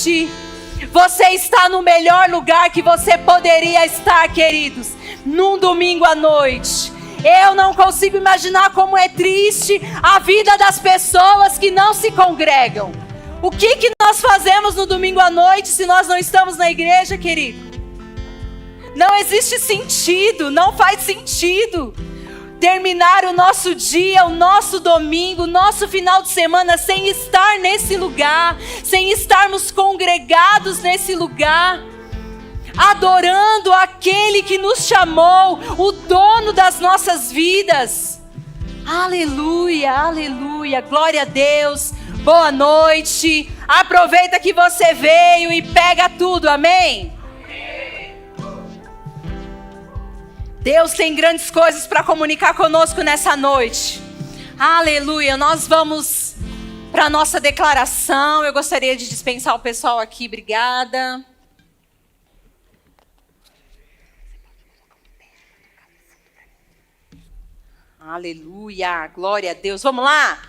noite, você está no melhor lugar que você poderia estar, queridos, num domingo à noite. Eu não consigo imaginar como é triste a vida das pessoas que não se congregam. O que nós fazemos no domingo à noite se nós não estamos na igreja, querido? Não existe sentido, não faz sentido terminar o nosso dia, o nosso domingo, o nosso final de semana sem estar nesse lugar, sem estarmos congregados nesse lugar, adorando aquele que nos chamou, o dono das nossas vidas. Aleluia, aleluia, glória a Deus, boa noite, aproveita que você veio e pega tudo, amém? Deus tem grandes coisas para comunicar conosco nessa noite. Aleluia. Nós vamos para a nossa declaração. Eu gostaria de dispensar o pessoal aqui. Obrigada. Aleluia. Glória a Deus. Vamos lá?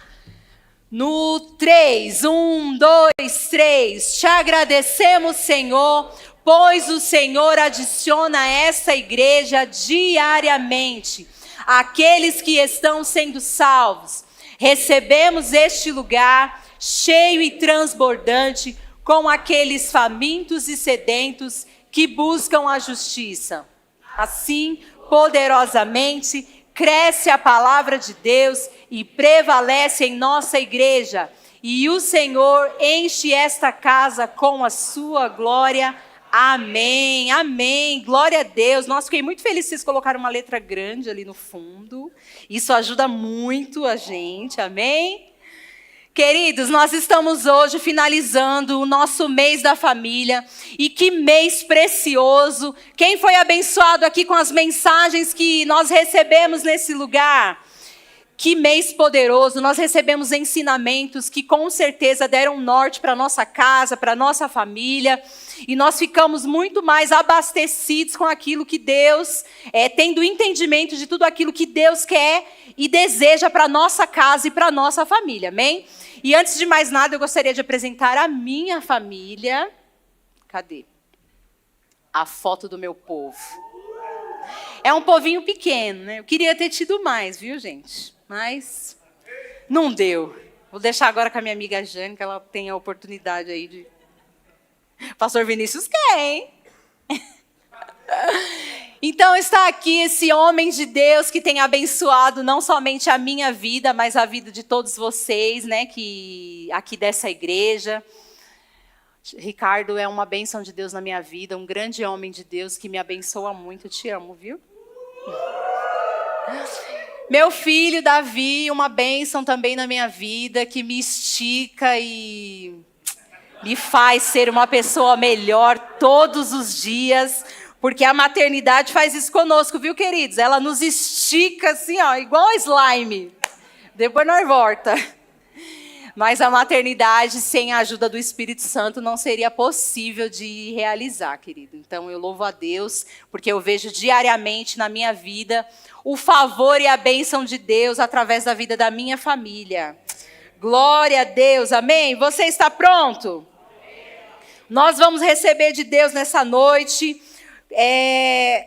No 3. 1, 2, 3. Te agradecemos, Senhor, pois o Senhor adiciona a essa igreja diariamente aqueles que estão sendo salvos. Recebemos este lugar cheio e transbordante com aqueles famintos e sedentos que buscam a justiça. Assim, poderosamente, cresce a palavra de Deus e prevalece em nossa igreja. E o Senhor enche esta casa com a sua glória. Amém, amém, glória a Deus. Nossa, fiquei muito feliz que vocês colocaram uma letra grande ali no fundo. Isso ajuda muito a gente, amém? Queridos, nós estamos hoje finalizando o nosso mês da família. E que mês precioso. Quem foi abençoado aqui com as mensagens que nós recebemos nesse lugar? Que mês poderoso, nós recebemos ensinamentos que com certeza deram norte para a nossa casa, para a nossa família. E nós ficamos muito mais abastecidos com aquilo que Deus, tendo entendimento de tudo aquilo que Deus quer e deseja para a nossa casa e para a nossa família, amém? E antes de mais nada, eu gostaria de apresentar a minha família. Cadê? A foto do meu povo. É um povinho pequeno, né? Eu queria ter tido mais, viu, gente? Mas não deu. Vou deixar agora com a minha amiga Jane, que ela tem a oportunidade aí de... Pastor Vinícius quer, hein? Então está aqui esse homem de Deus que tem abençoado não somente a minha vida, mas a vida de todos vocês, né? Que aqui dessa igreja. Ricardo é uma bênção de Deus na minha vida, um grande homem de Deus que me abençoa muito. Eu te amo, viu? Meu filho, Davi, uma bênção também na minha vida, que me estica e me faz ser uma pessoa melhor todos os dias, porque a maternidade faz isso conosco, viu, queridos? Ela nos estica assim, ó, igual slime. Depois nós volta. Mas a maternidade, sem a ajuda do Espírito Santo, não seria possível de realizar, querido. Então, eu louvo a Deus, porque eu vejo diariamente na minha vida o favor e a bênção de Deus através da vida da minha família. Glória a Deus, amém? Você está pronto? Nós vamos receber de Deus nessa noite.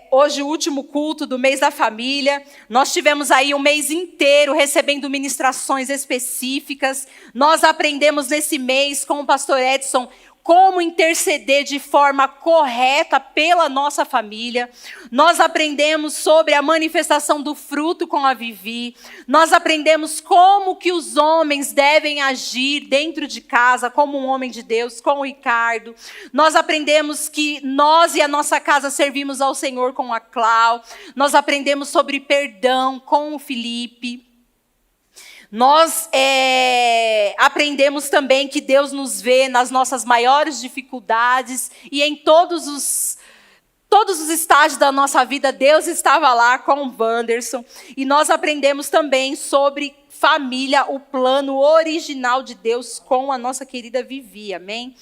Hoje o último culto do mês da família. Nós tivemos aí um mês inteiro recebendo ministrações específicas. Nós aprendemos nesse mês com o pastor Edson como interceder de forma correta pela nossa família. Nós aprendemos sobre a manifestação do fruto com a Vivi. Nós aprendemos como que os homens devem agir dentro de casa, como um homem de Deus, com o Ricardo. Nós aprendemos que nós e a nossa casa servimos ao Senhor com a Clau. Nós aprendemos sobre perdão com o Felipe. Nós aprendemos também que Deus nos vê nas nossas maiores dificuldades e em todos os estágios da nossa vida, Deus estava lá com o Wanderson. E nós aprendemos também sobre família, o plano original de Deus com a nossa querida Vivi, amém?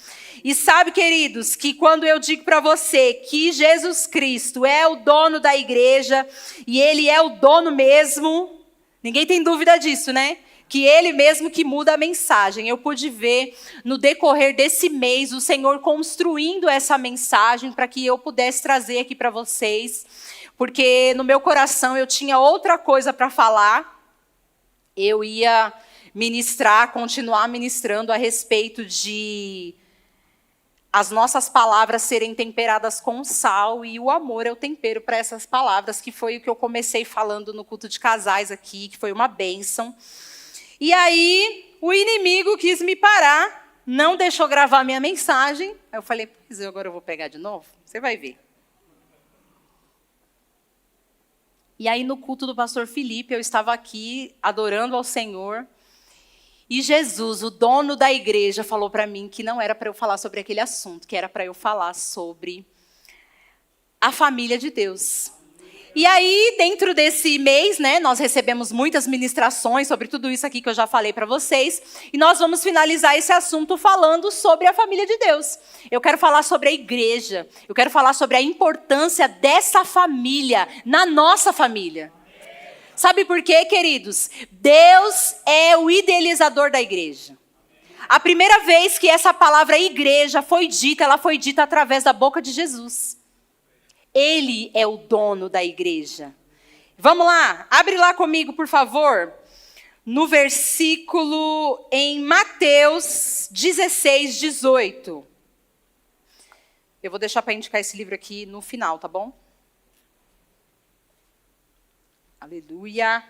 E sabe, queridos, que quando eu digo para você que Jesus Cristo é o dono da igreja, e Ele é o dono mesmo, ninguém tem dúvida disso, né? que Ele mesmo que muda a mensagem. Eu pude ver no decorrer desse mês o Senhor construindo essa mensagem para que eu pudesse trazer aqui para vocês, porque no meu coração eu tinha outra coisa para falar. Eu ia continuar ministrando a respeito de as nossas palavras serem temperadas com sal, e o amor é o tempero para essas palavras, que foi o que eu comecei falando no culto de casais aqui, que foi uma bênção. E aí, o inimigo quis me parar, não deixou gravar minha mensagem. Aí eu falei, pois agora eu vou pegar de novo? Você vai ver. E aí, no culto do pastor Felipe, eu estava aqui adorando ao Senhor. E Jesus, o dono da igreja, falou para mim que não era para eu falar sobre aquele assunto, que era para eu falar sobre a família de Deus. E aí, dentro desse mês, né, nós recebemos muitas ministrações sobre tudo isso aqui que eu já falei para vocês. E nós vamos finalizar esse assunto falando sobre a família de Deus. Eu quero falar sobre a igreja. Eu quero falar sobre a importância dessa família na nossa família. Sabe por quê, queridos? Deus é o idealizador da igreja. A primeira vez que essa palavra igreja foi dita, ela foi dita através da boca de Jesus. Ele é o dono da igreja. Vamos lá, abre lá comigo, por favor, no versículo em Mateus 16, 18. Eu vou deixar para indicar esse livro aqui no final, tá bom? Aleluia.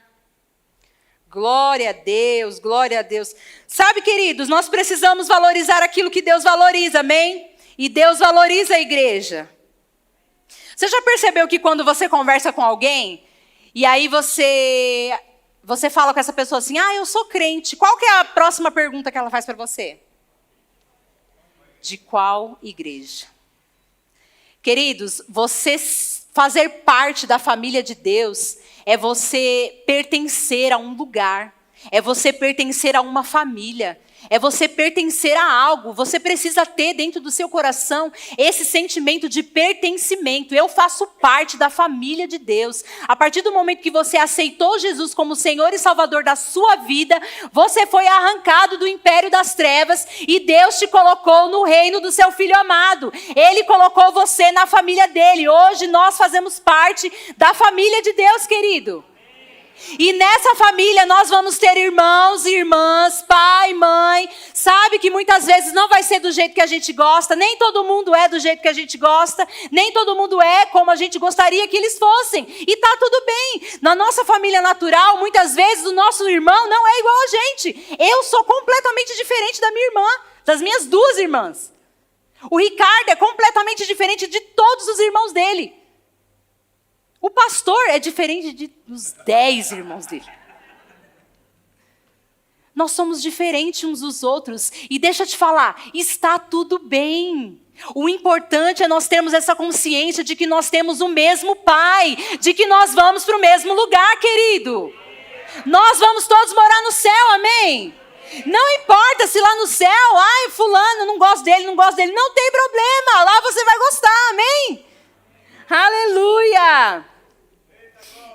Glória a Deus, glória a Deus. Sabe, queridos, nós precisamos valorizar aquilo que Deus valoriza, amém? E Deus valoriza a igreja. Você já percebeu que quando você conversa com alguém, e aí você fala com essa pessoa assim, eu sou crente, qual que é a próxima pergunta que ela faz para você? De qual igreja? Queridos, você fazer parte da família de Deus é você pertencer a um lugar, é você pertencer a uma família, é você pertencer a algo. Você precisa ter dentro do seu coração esse sentimento de pertencimento. Eu faço parte da família de Deus. A partir do momento que você aceitou Jesus como Senhor e Salvador da sua vida, você foi arrancado do império das trevas e Deus te colocou no reino do seu Filho amado. Ele colocou você na família dele. Hoje nós fazemos parte da família de Deus, querido. E nessa família nós vamos ter irmãos e irmãs, pai, mãe. Sabe que muitas vezes não vai ser do jeito que a gente gosta. Nem todo mundo é do jeito que a gente gosta. Nem todo mundo é como a gente gostaria que eles fossem. E tá tudo bem. Na nossa família natural, muitas vezes o nosso irmão não é igual a gente. Eu sou completamente diferente da minha irmã, das minhas duas irmãs. O Ricardo é completamente diferente de todos os irmãos dele. O pastor é diferente dos 10 irmãos dele. Nós somos diferentes uns dos outros. E deixa eu te falar, está tudo bem. O importante é nós termos essa consciência de que nós temos o mesmo Pai. De que nós vamos para o mesmo lugar, querido. Nós vamos todos morar no céu, amém? Não importa se lá no céu, fulano, não gosto dele. Não tem problema, lá você vai gostar, amém? Aleluia!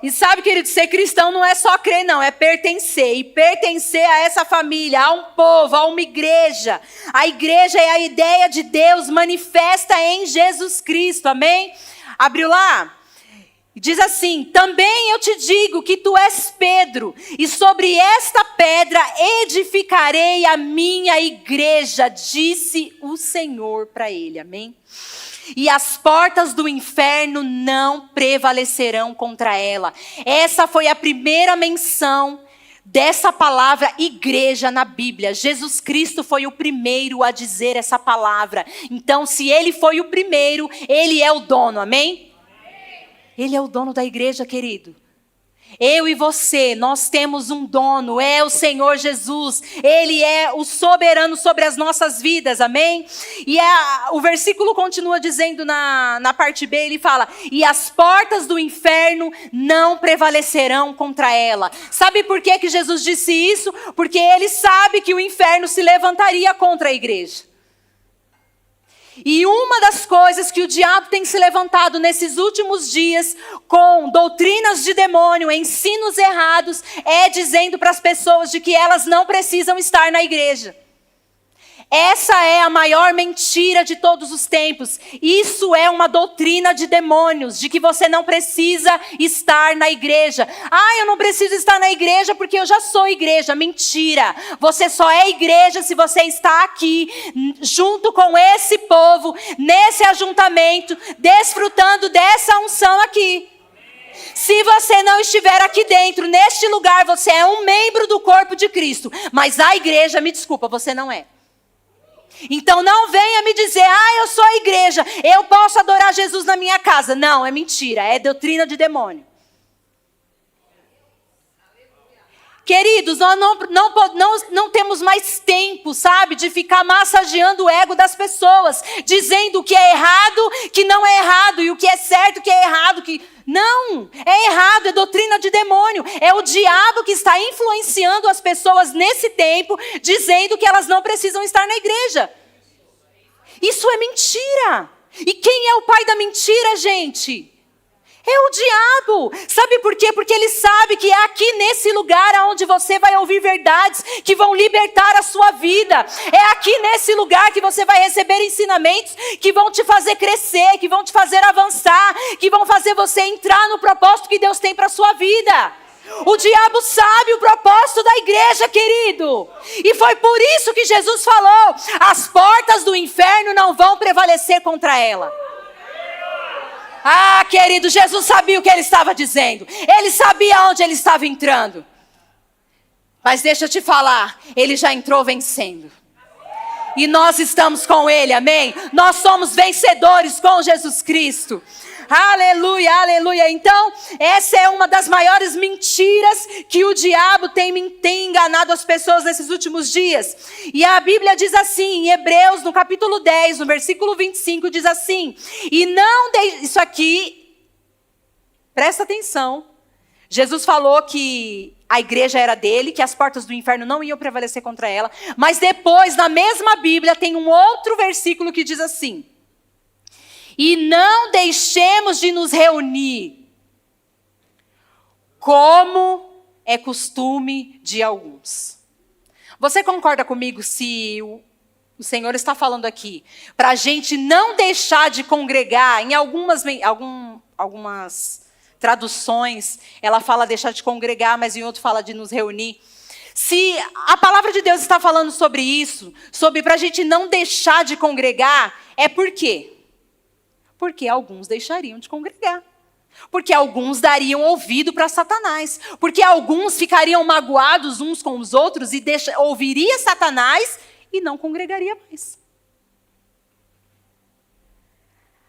E sabe, querido, ser cristão não é só crer, não, é pertencer. E pertencer a essa família, a um povo, a uma igreja. A igreja é a ideia de Deus manifesta em Jesus Cristo, amém? Abriu lá? Diz assim, também eu te digo que tu és Pedro, e sobre esta pedra edificarei a minha igreja, disse o Senhor para ele, amém? E as portas do inferno não prevalecerão contra ela. Essa foi a primeira menção dessa palavra igreja na Bíblia. Jesus Cristo foi o primeiro a dizer essa palavra. Então, se ele foi o primeiro, ele é o dono, amém? Ele é o dono da igreja, querido. Eu e você, nós temos um dono, é o Senhor Jesus. Ele é o soberano sobre as nossas vidas, amém? E o versículo continua dizendo na parte B, ele fala, e as portas do inferno não prevalecerão contra ela. Sabe por que Jesus disse isso? Porque ele sabe que o inferno se levantaria contra a igreja. E uma das coisas que o diabo tem se levantado nesses últimos dias com doutrinas de demônio, ensinos errados, é dizendo para as pessoas de que elas não precisam estar na igreja. Essa é a maior mentira de todos os tempos. Isso é uma doutrina de demônios, de que você não precisa estar na igreja. Eu não preciso estar na igreja porque eu já sou igreja. Mentira! Você só é igreja se você está aqui, junto com esse povo, nesse ajuntamento, desfrutando dessa unção aqui. Se você não estiver aqui dentro, neste lugar, você é um membro do corpo de Cristo. Mas a igreja, me desculpa, você não é. Então não venha me dizer, eu sou a igreja, eu posso adorar Jesus na minha casa. Não, é mentira, é doutrina de demônio. Queridos, nós não temos mais tempo, sabe, de ficar massageando o ego das pessoas, dizendo o que é errado, que não é errado, e o que é certo, que é errado, que... Não, é errado, é doutrina de demônio. É o diabo que está influenciando as pessoas nesse tempo, dizendo que elas não precisam estar na igreja. Isso é mentira. E quem é o pai da mentira, gente? É o diabo. Sabe por quê? Porque ele sabe que é aqui nesse lugar onde você vai ouvir verdades que vão libertar a sua vida. É aqui nesse lugar que você vai receber ensinamentos que vão te fazer crescer, que vão te fazer avançar, que vão fazer você entrar no propósito que Deus tem para a sua vida. O diabo sabe o propósito da igreja, querido. E foi por isso que Jesus falou: as portas do inferno não vão prevalecer contra ela. Querido, Jesus sabia o que ele estava dizendo. Ele sabia onde ele estava entrando. Mas deixa eu te falar, ele já entrou vencendo. E nós estamos com ele, amém? Nós somos vencedores com Jesus Cristo. Aleluia, aleluia. Então, essa é uma das maiores mentiras que o diabo tem enganado as pessoas nesses últimos dias. E a Bíblia diz assim, em Hebreus, no capítulo 10, no versículo 25, diz assim: e não isso aqui, presta atenção. Jesus falou que a igreja era dele, que as portas do inferno não iam prevalecer contra ela. Mas depois, na mesma Bíblia, tem um outro versículo que diz assim: e não deixemos de nos reunir, como é costume de alguns. Você concorda comigo se o Senhor está falando aqui para a gente não deixar de congregar? Em algumas traduções, ela fala deixar de congregar, mas em outro fala de nos reunir. Se a palavra de Deus está falando sobre isso, sobre para a gente não deixar de congregar, é por quê? Porque alguns deixariam de congregar. Porque alguns dariam ouvido para Satanás. Porque alguns ficariam magoados uns com os outros e ouviria Satanás e não congregaria mais.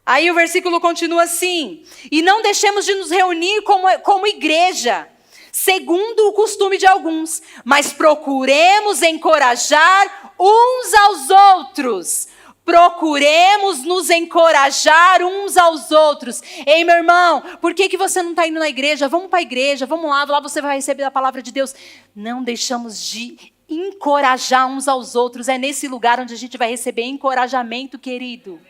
Aí o versículo continua assim: e não deixemos de nos reunir como igreja, segundo o costume de alguns, mas procuremos encorajar uns aos outros. Procuremos nos encorajar uns aos outros. Ei, meu irmão, por que você não está indo na igreja? Vamos para a igreja, vamos lá você vai receber a palavra de Deus. Não deixamos de encorajar uns aos outros. É nesse lugar onde a gente vai receber encorajamento, querido.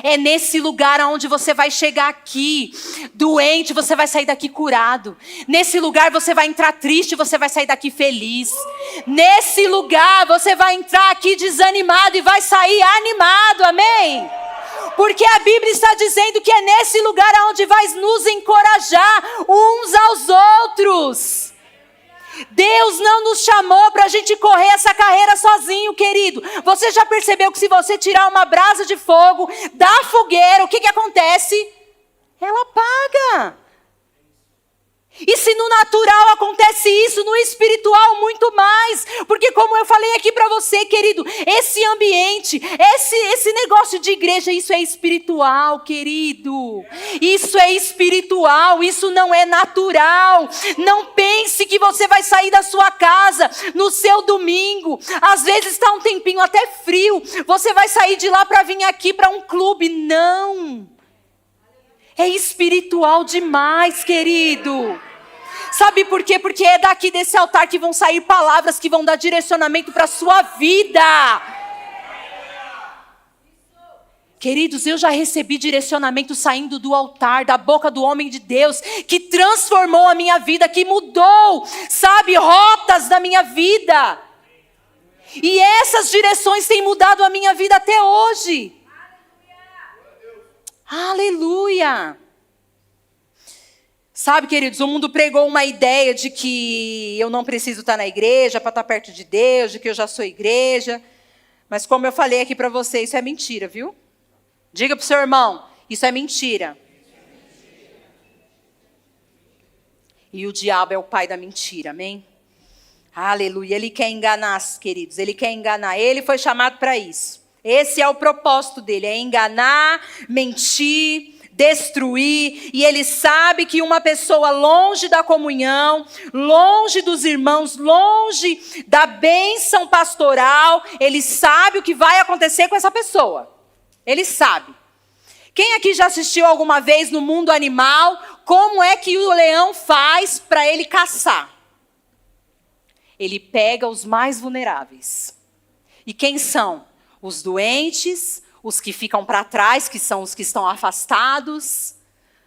É nesse lugar onde você vai chegar aqui doente, você vai sair daqui curado. Nesse lugar você vai entrar triste, você vai sair daqui feliz. Nesse lugar você vai entrar aqui desanimado e vai sair animado, amém? Porque a Bíblia está dizendo que é nesse lugar onde vai nos encorajar uns aos outros. Deus não nos chamou para a gente correr essa carreira sozinho, querido. Você já percebeu que se você tirar uma brasa de fogo da fogueira, o que acontece? Ela apaga. E se no natural acontece isso, no espiritual muito mais. Porque como eu falei aqui para você, querido, esse ambiente, esse negócio de igreja, isso é espiritual, querido. Isso é espiritual, isso não é natural. Não pense que você vai sair da sua casa no seu domingo. Às vezes está um tempinho até frio. Você vai sair de lá para vir aqui para um clube. Não. É espiritual demais, querido. Sabe por quê? Porque é daqui desse altar que vão sair palavras que vão dar direcionamento para a sua vida. Queridos, eu já recebi direcionamento saindo do altar, da boca do homem de Deus, que transformou a minha vida, que mudou, sabe, rotas da minha vida. E essas direções têm mudado a minha vida até hoje. Aleluia! Sabe, queridos, o mundo pregou uma ideia de que eu não preciso estar na igreja para estar perto de Deus, de que eu já sou igreja. Mas como eu falei aqui para você, isso é mentira, viu? Diga para o seu irmão, isso é mentira. E o diabo é o pai da mentira, amém? Aleluia, ele quer enganar, queridos, ele quer enganar. Ele foi chamado para isso. Esse é o propósito dele, é enganar, mentir, destruir, e ele sabe que uma pessoa longe da comunhão, longe dos irmãos, longe da bênção pastoral, ele sabe o que vai acontecer com essa pessoa. Ele sabe. Quem aqui já assistiu alguma vez no mundo animal, como é que o leão faz para ele caçar? Ele pega os mais vulneráveis. E quem são? Os doentes, os que ficam para trás, que são os que estão afastados,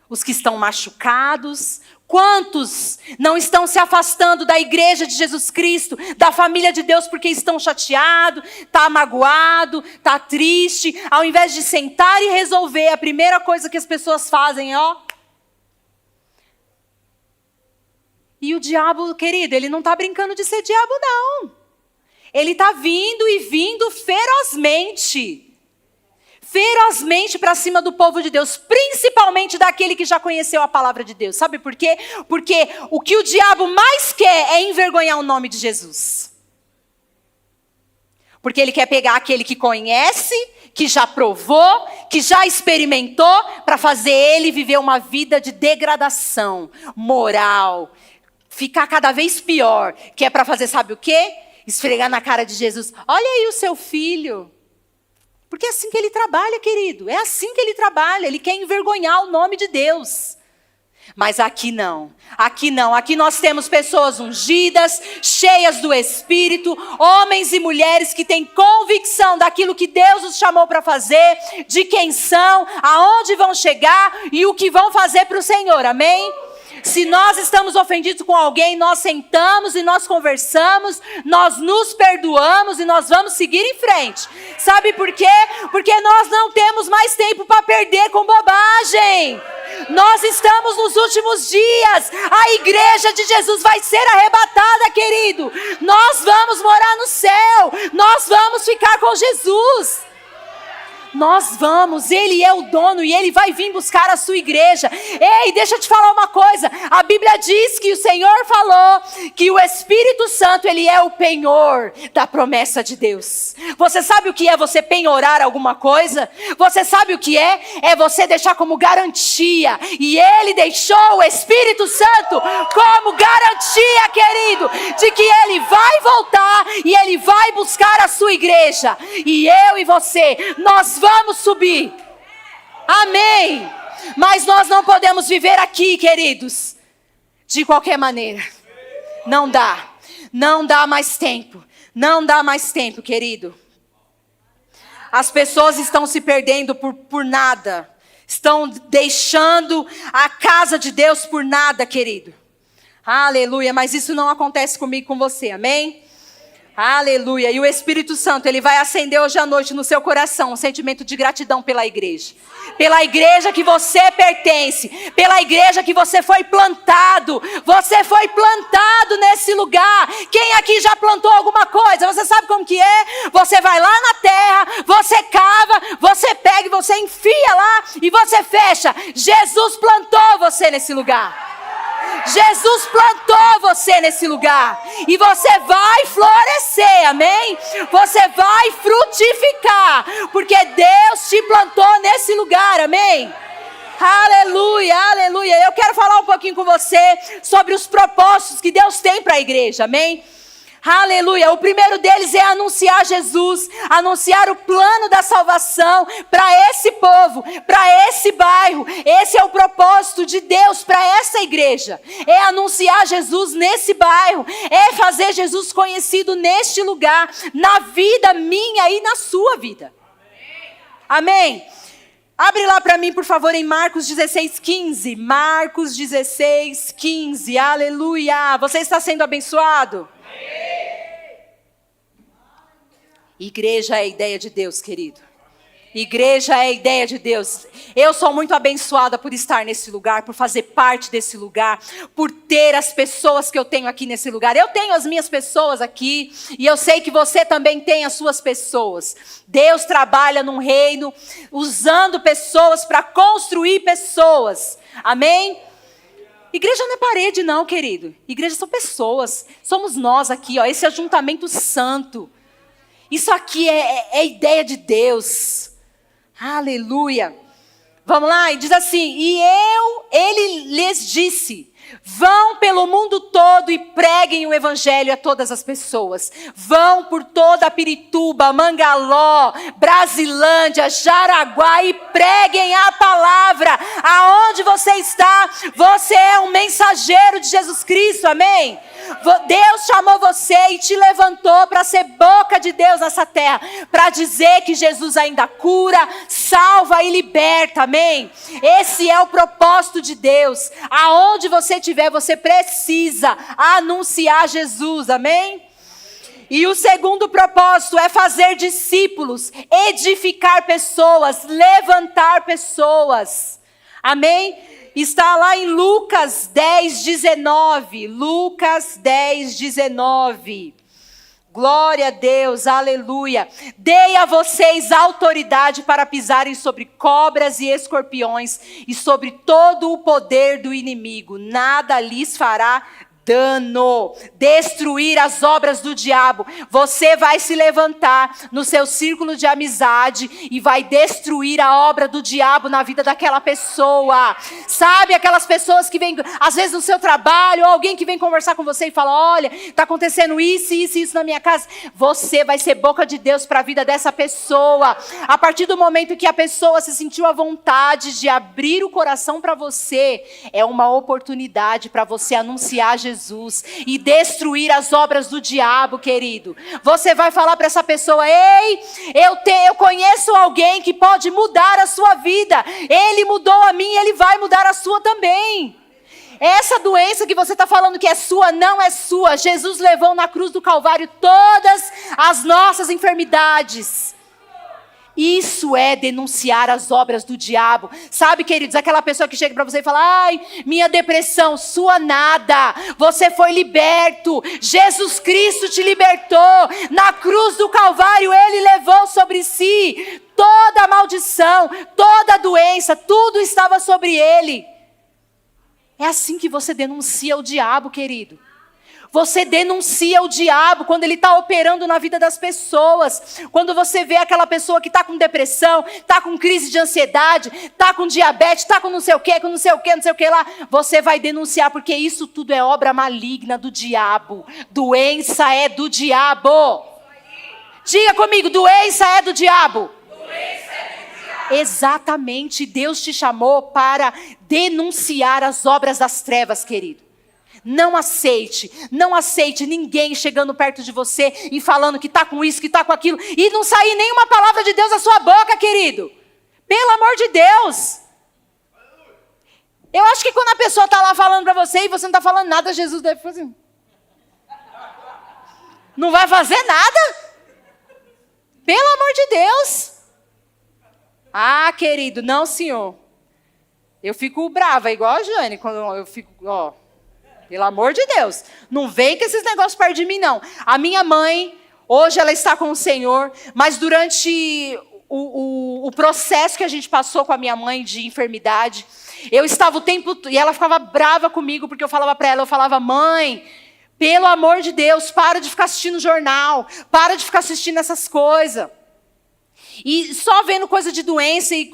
os que estão machucados. Quantos não estão se afastando da igreja de Jesus Cristo, da família de Deus, porque estão chateados, está magoado, está triste, ao invés de sentar e resolver, a primeira coisa que as pessoas fazem é, E o diabo, querido, ele não está brincando de ser diabo, não. Ele está vindo e vindo ferozmente para cima do povo de Deus, principalmente daquele que já conheceu a palavra de Deus. Sabe por quê? Porque o que o diabo mais quer é envergonhar o nome de Jesus. Porque ele quer pegar aquele que conhece, que já provou, que já experimentou, para fazer ele viver uma vida de degradação moral, ficar cada vez pior, que é para fazer, sabe o quê? Esfregar na cara de Jesus. Olha aí o seu filho. Porque é assim que ele trabalha, querido. É assim que ele trabalha. Ele quer envergonhar o nome de Deus. Mas aqui não. Aqui não. Aqui nós temos pessoas ungidas, cheias do Espírito, homens e mulheres que têm convicção daquilo que Deus os chamou para fazer, de quem são, aonde vão chegar e o que vão fazer para o Senhor. Amém? Se nós estamos ofendidos com alguém, nós sentamos e nós conversamos, nós nos perdoamos e nós vamos seguir em frente. Sabe por quê? Porque nós não temos mais tempo para perder com bobagem. Nós estamos nos últimos dias. A igreja de Jesus vai ser arrebatada, querido. Nós vamos morar no céu. Nós vamos ficar com Jesus. Nós vamos, Ele é o dono e Ele vai vir buscar a sua igreja. Ei, deixa eu te falar uma coisa. A Bíblia diz que o Senhor falou que o Espírito Santo, Ele é o penhor da promessa de Deus. Você sabe o que é você penhorar alguma coisa? Você sabe o que é? É você deixar como garantia. E Ele deixou o Espírito Santo como garantia, querido, de que Ele vai voltar e Ele vai buscar a sua igreja. E eu e você, nós vamos subir. Amém. Mas nós não podemos viver aqui, queridos, de qualquer maneira. Não dá. Não dá mais tempo. Não dá mais tempo, querido. As pessoas estão se perdendo por nada. Estão deixando a casa de Deus por nada, querido. Aleluia. Mas isso não acontece comigo e com você. Amém? Aleluia. E o Espírito Santo, ele vai acender hoje à noite no seu coração um sentimento de gratidão pela igreja. Pela igreja que você pertence. Pela igreja que você foi plantado. Você foi plantado nesse lugar. Quem aqui já plantou alguma coisa? Você sabe como que é? Você vai lá na terra, você cava, você pega e você enfia lá e você fecha. Jesus plantou você nesse lugar. Jesus plantou você nesse lugar. E você vai florescer, amém? Você vai frutificar. Porque Deus te plantou nesse lugar, amém? Aleluia, aleluia. Eu quero falar um pouquinho com você sobre os propósitos que Deus tem para a igreja, amém? Aleluia, o primeiro deles é anunciar Jesus, anunciar o plano da salvação para esse povo, para esse bairro. Esse é o propósito de Deus para essa igreja, é anunciar Jesus nesse bairro, é fazer Jesus conhecido neste lugar, na vida minha e na sua vida. Amém? Abre lá para mim, por favor, em Marcos 16:15. Marcos 16:15. Aleluia. Você está sendo abençoado? Igreja é a ideia de Deus, querido. Igreja é a ideia de Deus. Eu sou muito abençoada por estar nesse lugar, por fazer parte desse lugar, por ter as pessoas que eu tenho aqui nesse lugar. Eu tenho as minhas pessoas aqui e eu sei que você também tem as suas pessoas. Deus trabalha num reino usando pessoas para construir pessoas. Amém? Igreja não é parede não, querido. Igreja são pessoas. Somos nós aqui, ó, esse ajuntamento santo. Isso aqui é ideia de Deus. Aleluia. Vamos lá, e diz assim: ele lhes disse: vão pelo mundo todo e preguem o evangelho a todas as pessoas. Vão por toda a Pirituba, Mangaló, Brasilândia, Jaraguá e preguem a palavra. Aonde você está, você é um mensageiro de Jesus Cristo, amém? Deus chamou você e te levantou para ser boca de Deus nessa terra, para dizer que Jesus ainda cura, salva e liberta, amém? Esse é o propósito de Deus. Aonde você estiver, você precisa anunciar Jesus, amém? E o segundo propósito é fazer discípulos, edificar pessoas, levantar pessoas, amém? Está lá em Lucas 10:19. Lucas 10:19. Glória a Deus, aleluia. Dei a vocês autoridade para pisarem sobre cobras e escorpiões e sobre todo o poder do inimigo. Nada lhes fará dano, destruir as obras do diabo. Você vai se levantar no seu círculo de amizade e vai destruir a obra do diabo na vida daquela pessoa. Sabe, aquelas pessoas que vêm, às vezes no seu trabalho, ou alguém que vem conversar com você e fala: olha, está acontecendo isso, isso, isso na minha casa. Você vai ser boca de Deus para a vida dessa pessoa. A partir do momento que a pessoa se sentiu à vontade de abrir o coração para você, é uma oportunidade para você anunciar Jesus e destruir as obras do diabo, querido. Você vai falar para essa pessoa: ei, eu conheço alguém que pode mudar a sua vida. Ele mudou a minha, ele vai mudar a sua também. Essa doença que você está falando que é sua, não é sua. Jesus levou na cruz do Calvário todas as nossas enfermidades. Isso é denunciar as obras do diabo. Sabe, queridos, aquela pessoa que chega para você e fala: ai, minha depressão, sua nada. Você foi liberto. Jesus Cristo te libertou. Na cruz do Calvário, Ele levou sobre si toda a maldição, toda a doença, tudo estava sobre Ele. É assim que você denuncia o diabo, querido. Você denuncia o diabo quando ele está operando na vida das pessoas. Quando você vê aquela pessoa que está com depressão, está com crise de ansiedade, está com diabetes, está com não sei o que, com não sei o que, não sei o que lá. Você vai denunciar, porque isso tudo é obra maligna do diabo. Doença é do diabo. Diga comigo: doença é do diabo. Exatamente, Deus te chamou para denunciar as obras das trevas, querido. Não aceite ninguém chegando perto de você e falando que está com isso, que está com aquilo, e não sair nenhuma palavra de Deus da sua boca, querido. Pelo amor de Deus. Eu acho que quando a pessoa está lá falando para você e você não está falando nada, Jesus deve fazer. Não vai fazer nada? Pelo amor de Deus. Ah, querido, não, senhor. Eu fico brava, igual a Jane, quando eu fico, ó, pelo amor de Deus, não vem com esses negócios perto de mim, não. A minha mãe, hoje ela está com o Senhor, mas durante o processo que a gente passou com a minha mãe de enfermidade, eu estava o tempo, e ela ficava brava comigo, porque eu falava para ela, eu falava: mãe, pelo amor de Deus, para de ficar assistindo jornal, para de ficar assistindo essas coisas. E só vendo coisa de doença e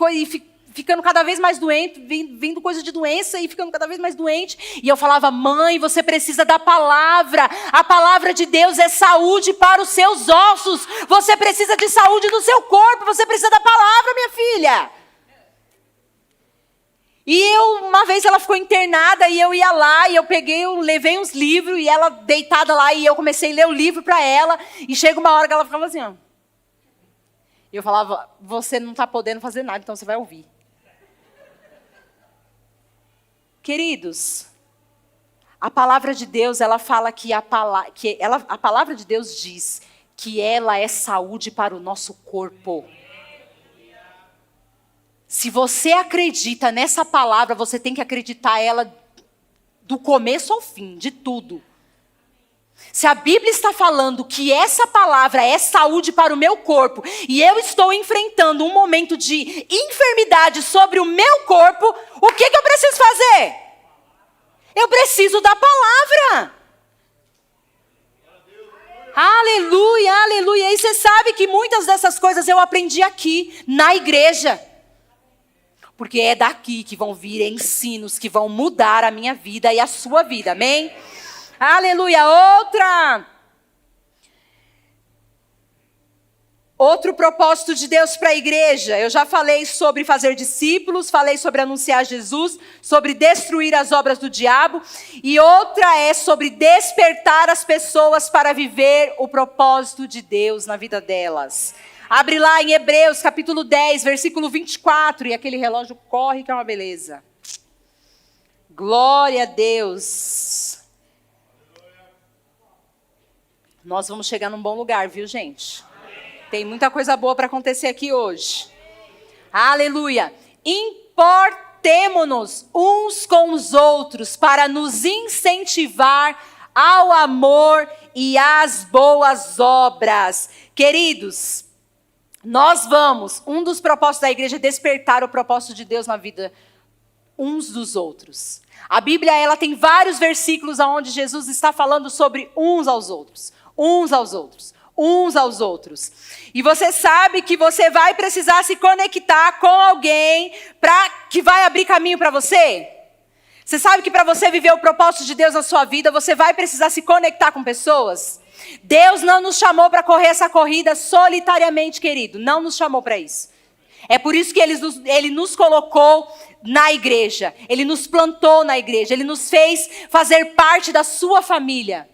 ficando cada vez mais doente, vindo coisa de doença e ficando cada vez mais doente. E eu falava: mãe, você precisa da palavra. A palavra de Deus é saúde para os seus ossos. Você precisa de saúde no seu corpo. Você precisa da palavra, minha filha. E uma vez ela ficou internada e eu ia lá e eu levei uns livros e ela deitada lá e eu comecei a ler o livro para ela. E chega uma hora que ela ficava assim, ó. E eu falava: você não está podendo fazer nada, então você vai ouvir. Queridos, a palavra de Deus, ela fala que a palavra de Deus diz que ela é saúde para o nosso corpo. Se você acredita nessa palavra, você tem que acreditar ela do começo ao fim, de tudo. Se a Bíblia está falando que essa palavra é saúde para o meu corpo, e eu estou enfrentando um momento de enfermidade sobre o meu corpo, o que eu preciso fazer? Eu preciso da palavra. Aleluia, aleluia. E você sabe que muitas dessas coisas eu aprendi aqui, na igreja. Porque é daqui que vão vir ensinos que vão mudar a minha vida e a sua vida, amém? Aleluia. Outro propósito de Deus para a igreja. Eu já falei sobre fazer discípulos, falei sobre anunciar Jesus, sobre destruir as obras do diabo. E outra é sobre despertar as pessoas para viver o propósito de Deus na vida delas. Abre lá em Hebreus capítulo 10, versículo 24. E aquele relógio corre que é uma beleza. Glória a Deus. Nós vamos chegar num bom lugar, viu, gente? Tem muita coisa boa para acontecer aqui hoje. Aleluia. Importemo-nos uns com os outros para nos incentivar ao amor e às boas obras. Queridos, um dos propósitos da igreja é despertar o propósito de Deus na vida uns dos outros. A Bíblia, ela tem vários versículos onde Jesus está falando sobre uns aos outros. Uns aos outros. Uns aos outros. E você sabe que você vai precisar se conectar com alguém que vai abrir caminho para você? Você sabe que para você viver o propósito de Deus na sua vida, você vai precisar se conectar com pessoas? Deus não nos chamou para correr essa corrida solitariamente, querido. Não nos chamou para isso. É por isso que Ele nos colocou na igreja. Ele nos plantou na igreja. Ele nos fez fazer parte da sua família.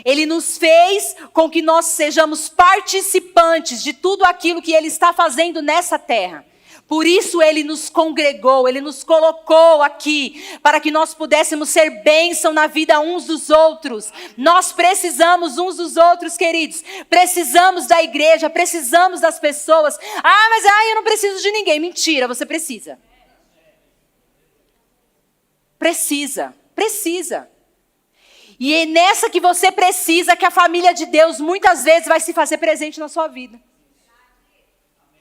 Ele nos fez com que nós sejamos participantes de tudo aquilo que Ele está fazendo nessa terra. Por isso Ele nos congregou, Ele nos colocou aqui, para que nós pudéssemos ser bênção na vida uns dos outros. Nós precisamos uns dos outros, queridos. Precisamos da igreja, precisamos das pessoas. Mas eu não preciso de ninguém. Mentira, você precisa. Precisa. E é nessa que você precisa que a família de Deus muitas vezes vai se fazer presente na sua vida.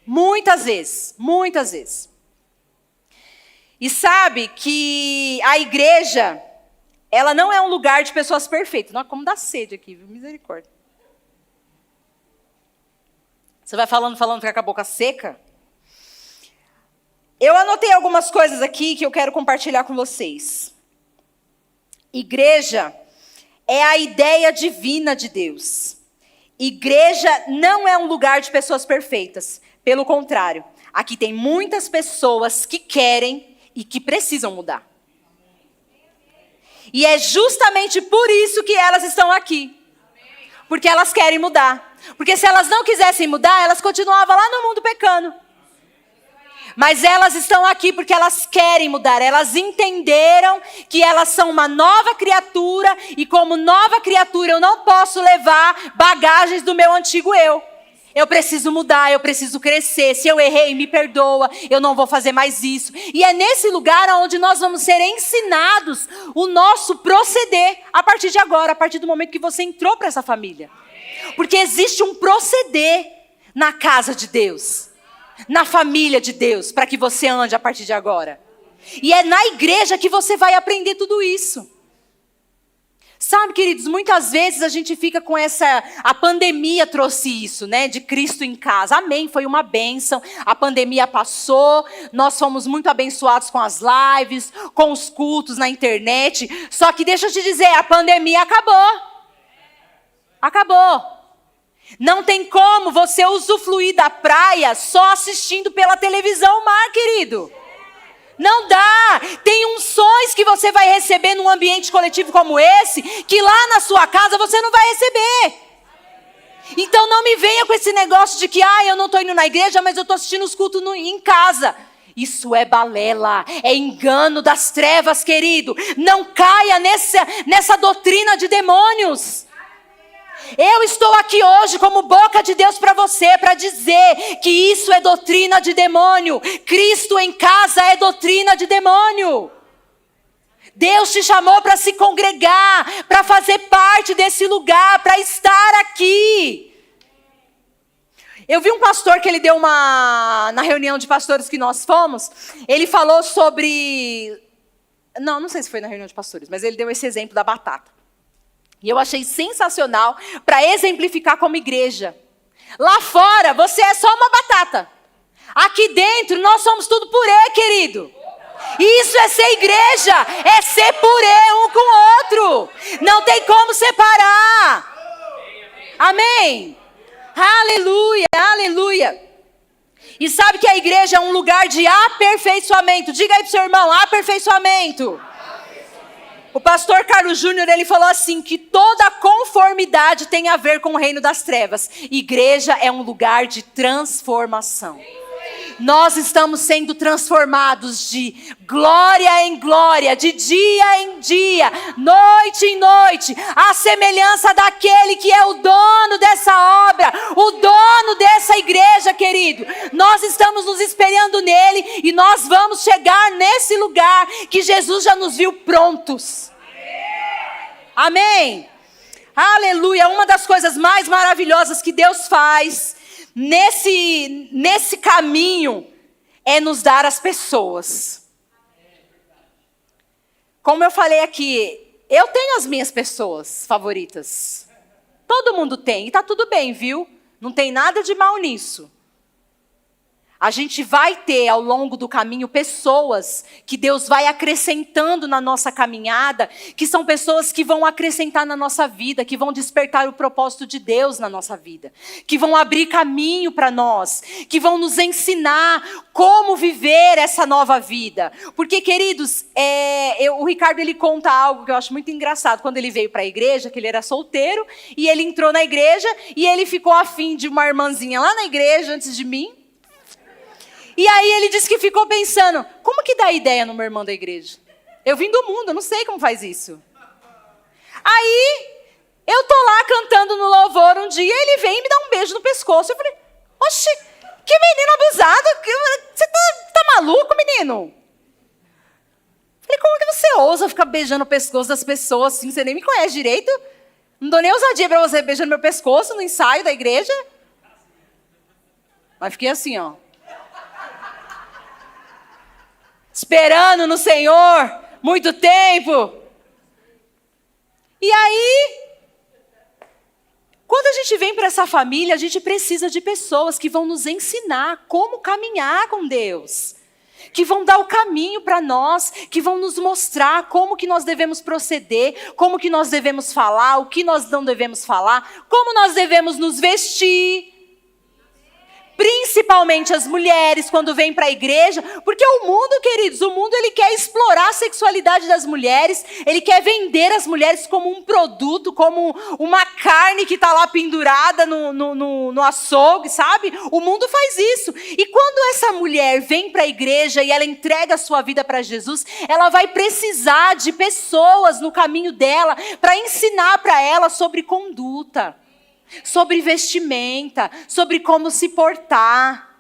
Muitas vezes. E sabe que a igreja, ela não é um lugar de pessoas perfeitas. Não, como dá sede aqui, viu? Misericórdia. Você vai falando, fica com a boca seca. Eu anotei algumas coisas aqui que eu quero compartilhar com vocês. Igreja é a ideia divina de Deus. Igreja não é um lugar de pessoas perfeitas. Pelo contrário, aqui tem muitas pessoas que querem e que precisam mudar. E é justamente por isso que elas estão aqui. Porque elas querem mudar. Porque se elas não quisessem mudar, elas continuavam lá no mundo pecando. Mas elas estão aqui porque elas querem mudar. Elas entenderam que elas são uma nova criatura. E como nova criatura eu não posso levar bagagens do meu antigo eu. Eu preciso mudar, eu preciso crescer. Se eu errei, me perdoa. Eu não vou fazer mais isso. E é nesse lugar onde nós vamos ser ensinados o nosso proceder. A partir de agora, a partir do momento que você entrou para essa família. Porque existe um proceder na casa de Deus. Na família de Deus, para que você ande a partir de agora. E é na igreja que você vai aprender tudo isso. Sabe, queridos, muitas vezes a gente fica com a pandemia trouxe isso, né, de Cristo em casa. Amém, foi uma bênção, a pandemia passou, nós fomos muito abençoados com as lives, com os cultos na internet. Só que deixa eu te dizer, a pandemia acabou. Acabou. Não tem como você usufruir da praia só assistindo pela televisão o mar, querido. Não dá. Tem unções que você vai receber num ambiente coletivo como esse, que lá na sua casa você não vai receber. Então não me venha com esse negócio de que eu não estou indo na igreja, mas eu estou assistindo os cultos em casa. Isso é balela, é engano das trevas, querido. Não caia nessa doutrina de demônios. Eu estou aqui hoje como boca de Deus para você, para dizer que isso é doutrina de demônio. Cristo em casa é doutrina de demônio. Deus te chamou para se congregar, para fazer parte desse lugar, para estar aqui. Eu vi um pastor que ele deu na reunião de pastores que nós fomos, ele falou sobre... Não sei se foi na reunião de pastores, mas ele deu esse exemplo da batata. E eu achei sensacional para exemplificar como igreja. Lá fora, você é só uma batata. Aqui dentro, nós somos tudo purê, querido. Isso é ser igreja, é ser purê um com o outro. Não tem como separar. Amém? Aleluia, aleluia. E sabe que a igreja é um lugar de aperfeiçoamento. Diga aí pro seu irmão, aperfeiçoamento. O pastor Carlos Júnior, ele falou assim, que toda conformidade tem a ver com o reino das trevas. Igreja é um lugar de transformação. Nós estamos sendo transformados de glória em glória, de dia em dia, noite em noite, à semelhança daquele que é o dono dessa obra, o dono dessa igreja, querido. Nós estamos nos espelhando nele e nós vamos chegar nesse lugar que Jesus já nos viu prontos. Amém? Aleluia! Uma das coisas mais maravilhosas que Deus faz nesse caminho é nos dar as pessoas. Como eu falei aqui, eu tenho as minhas pessoas favoritas. Todo mundo tem, e tá tudo bem, viu? Não tem nada de mal nisso. A gente vai ter ao longo do caminho pessoas que Deus vai acrescentando na nossa caminhada, que são pessoas que vão acrescentar na nossa vida, que vão despertar o propósito de Deus na nossa vida, que vão abrir caminho para nós, que vão nos ensinar como viver essa nova vida. Porque, queridos, o Ricardo ele conta algo que eu acho muito engraçado. Quando ele veio para a igreja, que ele era solteiro, e ele entrou na igreja e ele ficou afim de uma irmãzinha lá na igreja antes de mim. E aí ele disse que ficou pensando, como que dá ideia numa irmã da igreja? Eu vim do mundo, eu não sei como faz isso. Aí, eu tô lá cantando no louvor um dia, ele vem e me dá um beijo no pescoço. Eu falei, oxe, que menino abusado, você tá maluco, menino? Falei, como que você ousa ficar beijando o pescoço das pessoas assim, você nem me conhece direito? Não dou nem ousadia pra você beijando meu pescoço no ensaio da igreja. Mas fiquei assim, ó. Esperando no Senhor, muito tempo. E aí, quando a gente vem para essa família, a gente precisa de pessoas que vão nos ensinar como caminhar com Deus. Que vão dar o caminho para nós, que vão nos mostrar como que nós devemos proceder, como que nós devemos falar, o que nós não devemos falar, como nós devemos nos vestir. Principalmente as mulheres, quando vêm para a igreja, porque o mundo, queridos, o mundo ele quer explorar a sexualidade das mulheres, ele quer vender as mulheres como um produto, como uma carne que está lá pendurada no açougue, sabe? O mundo faz isso. E quando essa mulher vem para a igreja e ela entrega a sua vida para Jesus, ela vai precisar de pessoas no caminho dela para ensinar para ela sobre conduta, sobre vestimenta, sobre como se portar.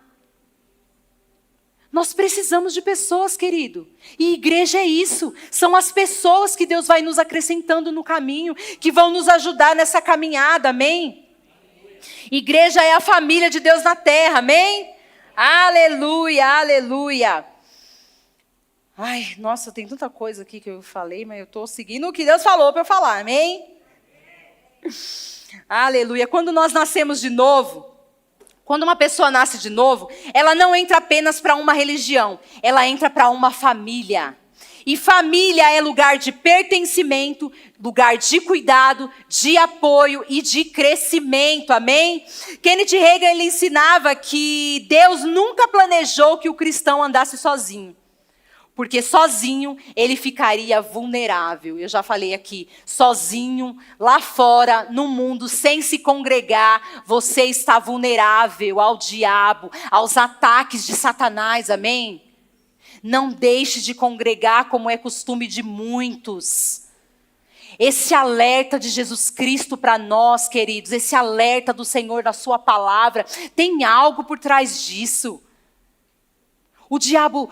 Nós precisamos de pessoas, querido. E igreja é isso. São as pessoas que Deus vai nos acrescentando no caminho, que vão nos ajudar nessa caminhada, amém? Igreja é a família de Deus na terra, amém? Aleluia, aleluia. Ai, nossa, tem tanta coisa aqui que eu falei, mas eu estou seguindo o que Deus falou para eu falar, amém? Aleluia. Quando nós nascemos de novo, quando uma pessoa nasce de novo, ela não entra apenas para uma religião, ela entra para uma família. E família é lugar de pertencimento, lugar de cuidado, de apoio e de crescimento, amém? Kenneth Hagin, ele ensinava que Deus nunca planejou que o cristão andasse sozinho. Porque sozinho ele ficaria vulnerável. Eu já falei aqui, sozinho, lá fora, no mundo, sem se congregar, você está vulnerável ao diabo, aos ataques de Satanás, amém? Não deixe de congregar como é costume de muitos. Esse alerta de Jesus Cristo para nós, queridos, esse alerta do Senhor na sua palavra, tem algo por trás disso. O diabo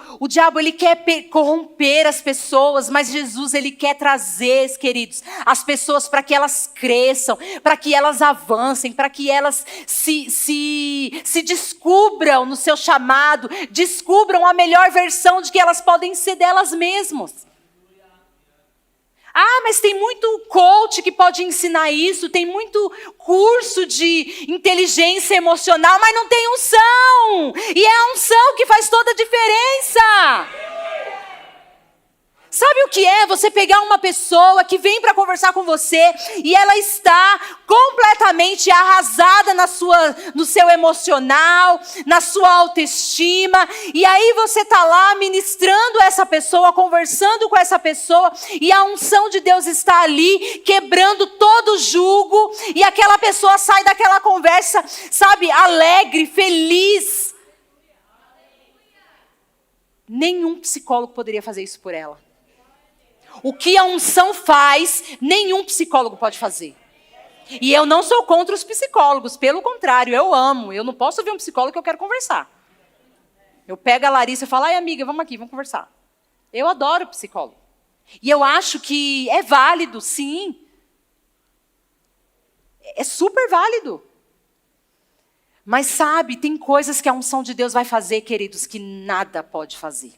ele quer corromper as pessoas, mas Jesus ele quer trazer, queridos, as pessoas para que elas cresçam, para que elas avancem, para que elas se descubram no seu chamado, descubram a melhor versão de que elas podem ser delas mesmas. Ah, mas tem muito coach que pode ensinar isso, tem muito curso de inteligência emocional, mas não tem unção. E é a unção que faz toda a diferença. Sabe o que é você pegar uma pessoa que vem para conversar com você e ela está completamente arrasada no seu emocional, na sua autoestima, e aí você está lá ministrando essa pessoa, conversando com essa pessoa, e a unção de Deus está ali, quebrando todo o jugo, e aquela pessoa sai daquela conversa, sabe, alegre, feliz. Nenhum psicólogo poderia fazer isso por ela. O que a unção faz, nenhum psicólogo pode fazer. E eu não sou contra os psicólogos, pelo contrário, eu amo. Eu não posso ver um psicólogo que eu quero conversar. Eu pego a Larissa e falo, ai amiga, vamos aqui, vamos conversar. Eu adoro psicólogo. E eu acho que é válido, sim. É super válido. Mas sabe, tem coisas que a unção de Deus vai fazer, queridos, que nada pode fazer.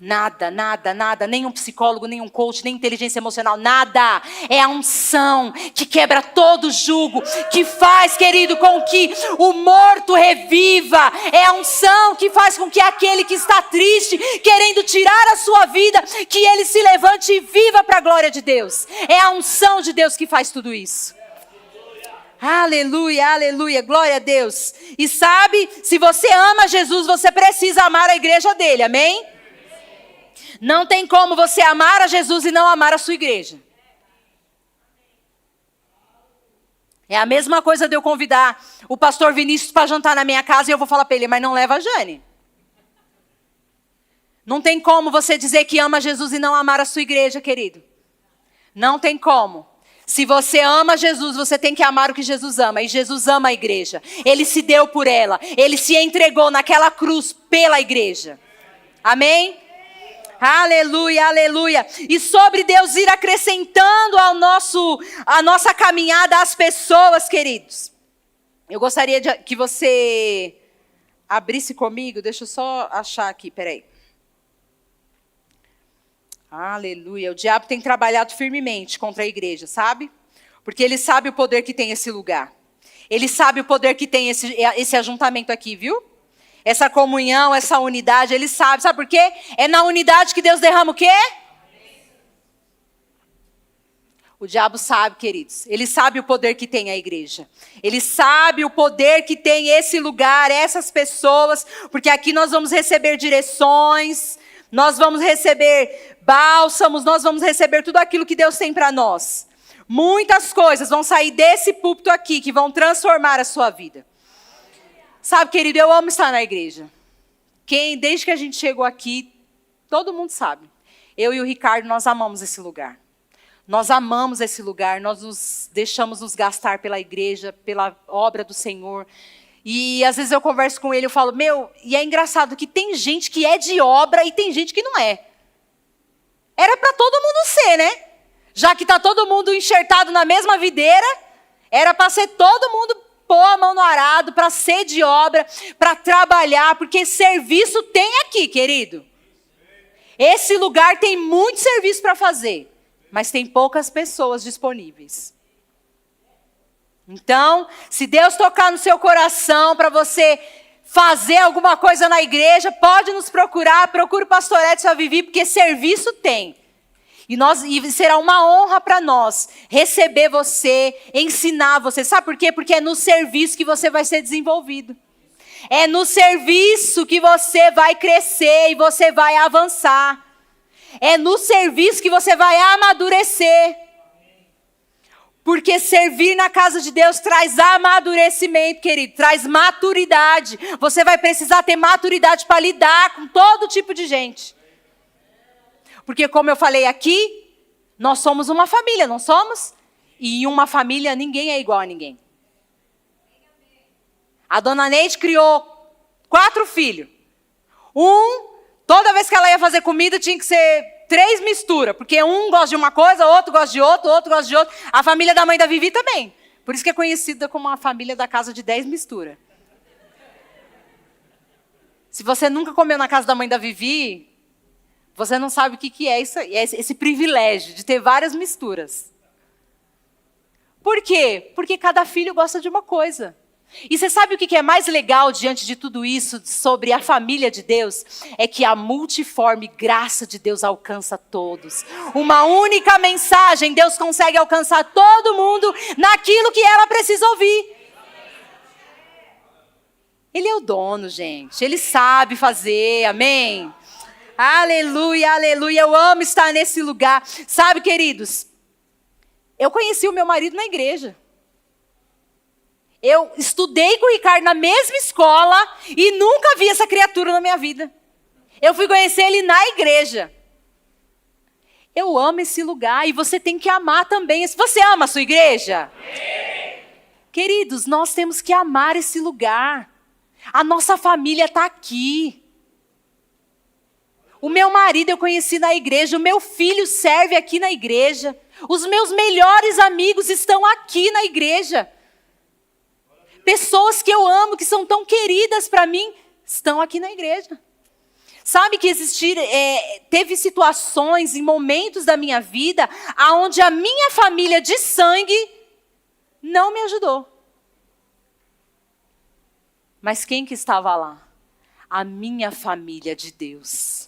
Nada, nada, nada, nenhum psicólogo, nenhum coach, nem inteligência emocional, nada. É a unção que quebra todo jugo, que faz, querido, com que o morto reviva. É a unção que faz com que aquele que está triste, querendo tirar a sua vida, que ele se levante e viva para a glória de Deus. É a unção de Deus que faz tudo isso. Aleluia, aleluia, glória a Deus. E sabe, se você ama Jesus, você precisa amar a igreja dele, amém? Não tem como você amar a Jesus e não amar a sua igreja. É a mesma coisa de eu convidar o pastor Vinícius para jantar na minha casa e eu vou falar para ele, mas não leva a Jane. Não tem como você dizer que ama Jesus e não amar a sua igreja, querido. Não tem como. Se você ama Jesus, você tem que amar o que Jesus ama. E Jesus ama a igreja. Ele se deu por ela. Ele se entregou naquela cruz pela igreja. Amém? Aleluia, aleluia. E sobre Deus ir acrescentando a nossa caminhada às pessoas, queridos. Eu gostaria que você abrisse comigo. Deixa eu só achar aqui, peraí. Aleluia. O diabo tem trabalhado firmemente contra a igreja, sabe? Porque ele sabe o poder que tem esse lugar. Ele sabe o poder que tem esse ajuntamento aqui, viu? Essa comunhão, essa unidade, ele sabe. Sabe por quê? É na unidade que Deus derrama o quê? O diabo sabe, queridos. Ele sabe o poder que tem a igreja. Ele sabe o poder que tem esse lugar, essas pessoas. Porque aqui nós vamos receber direções, nós vamos receber bálsamos, nós vamos receber tudo aquilo que Deus tem para nós. Muitas coisas vão sair desse púlpito aqui que vão transformar a sua vida. Sabe, querido, eu amo estar na igreja. Desde que a gente chegou aqui, todo mundo sabe. Eu e o Ricardo, nós amamos esse lugar. Nós amamos esse lugar, nós nos deixamos nos gastar pela igreja, pela obra do Senhor. E às vezes eu converso com ele, eu falo, e é engraçado que tem gente que é de obra e tem gente que não é. Era para todo mundo ser, né? Já que está todo mundo enxertado na mesma videira, era para ser todo mundo pôr a mão no arado, para ser de obra, para trabalhar, porque serviço tem aqui, querido. Esse lugar tem muito serviço para fazer, mas tem poucas pessoas disponíveis. Então, se Deus tocar no seu coração para você fazer alguma coisa na igreja, pode nos procurar, procura o pastor Edson Avivi, porque serviço tem. E será uma honra para nós receber você, ensinar você. Sabe por quê? Porque é no serviço que você vai ser desenvolvido. É no serviço que você vai crescer e você vai avançar. É no serviço que você vai amadurecer. Porque servir na casa de Deus traz amadurecimento, querido, traz maturidade. Você vai precisar ter maturidade para lidar com todo tipo de gente. Porque como eu falei aqui, nós somos uma família, não somos? E em uma família ninguém é igual a ninguém. A dona Neide criou 4 filhos. Toda vez que ela ia fazer comida tinha que ser 3 misturas, porque um gosta de uma coisa, outro gosta de outro, outro gosta de outro. A família da mãe da Vivi também. Por isso que é conhecida como a família da casa de 10 misturas. Se você nunca comeu na casa da mãe da Vivi, você não sabe o que é isso, esse privilégio de ter várias misturas. Por quê? Porque cada filho gosta de uma coisa. E você sabe o que é mais legal diante de tudo isso sobre a família de Deus? É que a multiforme graça de Deus alcança todos. Uma única mensagem, Deus consegue alcançar todo mundo naquilo que ela precisa ouvir. Ele é o dono, gente. Ele sabe fazer, amém? Aleluia, aleluia. Eu amo estar nesse lugar. Sabe, queridos, eu conheci o meu marido na igreja. Eu estudei com o Ricardo na mesma escola e nunca vi essa criatura na minha vida. Eu fui conhecer ele na igreja. Eu amo esse lugar e você tem que amar também. Você ama a sua igreja? Sim. Queridos, nós temos que amar esse lugar. A nossa família está aqui. O meu marido eu conheci na igreja, o meu filho serve aqui na igreja. Os meus melhores amigos estão aqui na igreja. Pessoas que eu amo, que são tão queridas para mim, estão aqui na igreja. Sabe que teve situações e momentos da minha vida onde a minha família de sangue não me ajudou. Mas quem que estava lá? A minha família de Deus.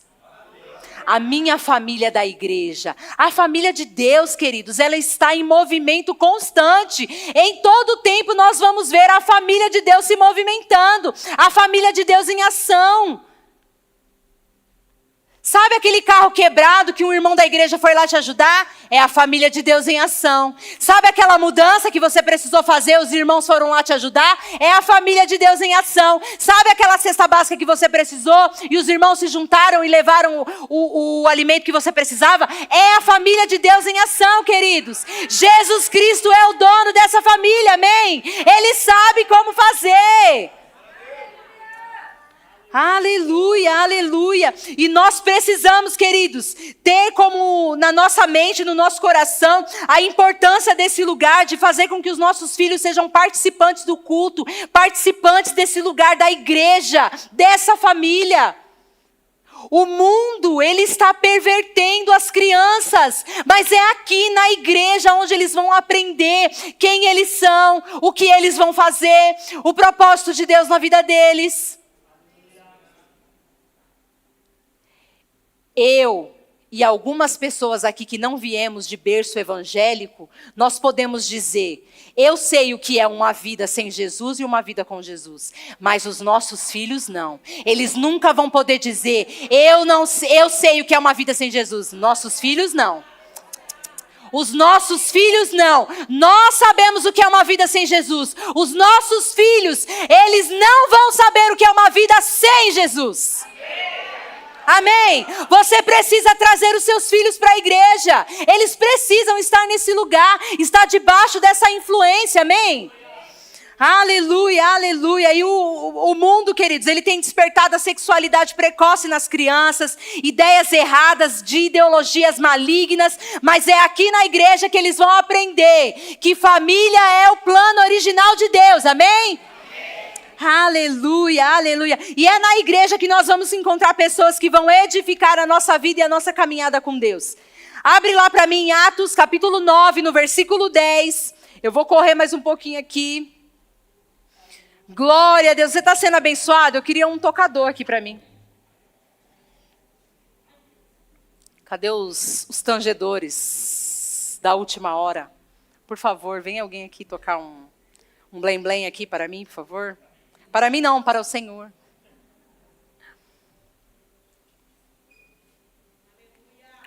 A minha família da igreja. A família de Deus, queridos, ela está em movimento constante. Em todo tempo nós vamos ver a família de Deus se movimentando. A família de Deus em ação. Sabe aquele carro quebrado que um irmão da igreja foi lá te ajudar? É a família de Deus em ação. Sabe aquela mudança que você precisou fazer, os irmãos foram lá te ajudar? É a família de Deus em ação. Sabe aquela cesta básica que você precisou e os irmãos se juntaram e levaram o alimento que você precisava? É a família de Deus em ação, queridos. Jesus Cristo é o dono dessa família, amém? Ele sabe como fazer. Aleluia, aleluia. E nós precisamos, queridos, ter como na nossa mente, no nosso coração, a importância desse lugar, de fazer com que os nossos filhos sejam participantes do culto, participantes desse lugar da igreja, dessa família. O mundo, ele está pervertendo as crianças, mas é aqui na igreja onde eles vão aprender quem eles são, o que eles vão fazer, o propósito de Deus na vida deles. Eu e algumas pessoas aqui que não viemos de berço evangélico, nós podemos dizer, eu sei o que é uma vida sem Jesus e uma vida com Jesus, mas os nossos filhos não. Eles nunca vão poder dizer, eu sei o que é uma vida sem Jesus. Nossos filhos não. Os nossos filhos não. Nós sabemos o que é uma vida sem Jesus. Os nossos filhos, eles não vão saber o que é uma vida sem Jesus. Amém? Você precisa trazer os seus filhos para a igreja. Eles precisam estar nesse lugar, estar debaixo dessa influência, amém? Aleluia, aleluia. E o mundo, queridos, ele tem despertado a sexualidade precoce nas crianças, ideias erradas de ideologias malignas, mas é aqui na igreja que eles vão aprender que família é o plano original de Deus, amém? Aleluia, aleluia. E é na igreja que nós vamos encontrar pessoas que vão edificar a nossa vida e a nossa caminhada com Deus. Abre lá para mim em Atos capítulo 9, no versículo 10. Eu vou correr mais um pouquinho aqui. Glória a Deus. Você está sendo abençoado? Eu queria um tocador aqui para mim. Cadê os tangedores da última hora? Por favor, vem alguém aqui tocar um blém-blém aqui para mim, por favor. Para mim não, para o Senhor.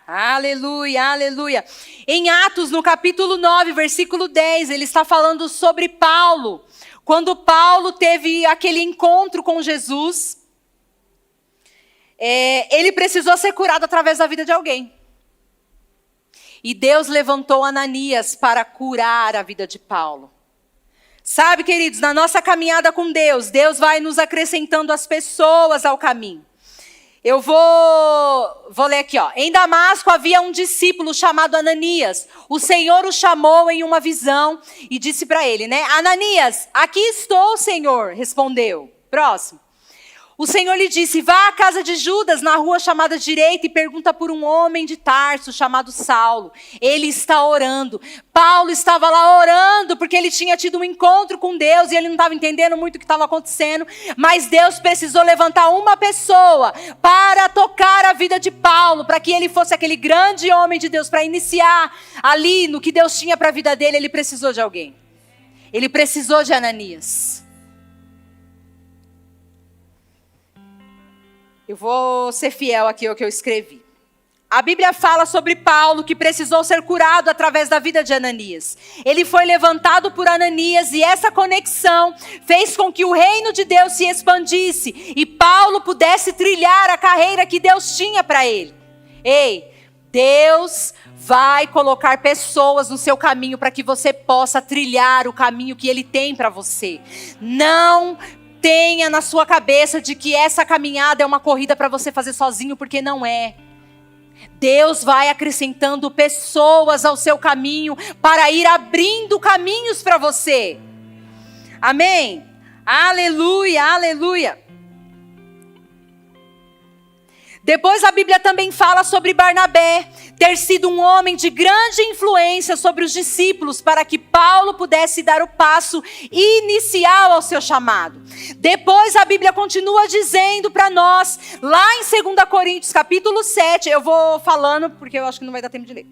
Aleluia, aleluia. Em Atos, no capítulo 9, versículo 10, ele está falando sobre Paulo. Quando Paulo teve aquele encontro com Jesus, ele precisou ser curado através da vida de alguém. E Deus levantou Ananias para curar a vida de Paulo. Sabe, queridos, na nossa caminhada com Deus, Deus vai nos acrescentando as pessoas ao caminho. Eu vou ler aqui, ó. Em Damasco havia um discípulo chamado Ananias. O Senhor o chamou em uma visão e disse para ele, né? Ananias, aqui estou, Senhor, respondeu. Próximo. O Senhor lhe disse, vá à casa de Judas, na rua chamada direita, e pergunta por um homem de Tarso, chamado Saulo. Ele está orando. Paulo estava lá orando, porque ele tinha tido um encontro com Deus, e ele não estava entendendo muito o que estava acontecendo. Mas Deus precisou levantar uma pessoa para tocar a vida de Paulo, para que ele fosse aquele grande homem de Deus, para iniciar ali no que Deus tinha para a vida dele. Ele precisou de alguém. Ele precisou de Ananias. Eu vou ser fiel aqui ao que eu escrevi. A Bíblia fala sobre Paulo que precisou ser curado através da vida de Ananias. Ele foi levantado por Ananias e essa conexão fez com que o reino de Deus se expandisse e Paulo pudesse trilhar a carreira que Deus tinha para ele. Ei, Deus vai colocar pessoas no seu caminho para que você possa trilhar o caminho que Ele tem para você. Não tenha na sua cabeça de que essa caminhada é uma corrida para você fazer sozinho, porque não é. Deus vai acrescentando pessoas ao seu caminho para ir abrindo caminhos para você. Amém? Aleluia, aleluia. Depois a Bíblia também fala sobre Barnabé ter sido um homem de grande influência sobre os discípulos para que Paulo pudesse dar o passo inicial ao seu chamado. Depois a Bíblia continua dizendo para nós, lá em 2 Coríntios capítulo 7, eu vou falando porque eu acho que não vai dar tempo de ler.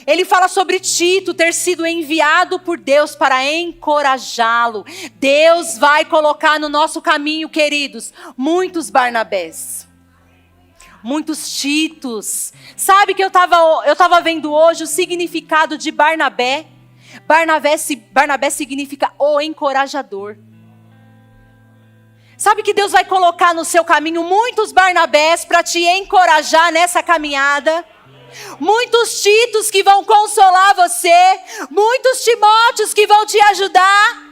Ele fala sobre Tito ter sido enviado por Deus para encorajá-lo. Deus vai colocar no nosso caminho, queridos, muitos Barnabés. Muitos Titos. Sabe que eu tava vendo hoje o significado de Barnabé? Barnabé significa o encorajador. Sabe que Deus vai colocar no seu caminho muitos Barnabés para te encorajar nessa caminhada? Muitos Titos que vão consolar você. Muitos Timóteos que vão te ajudar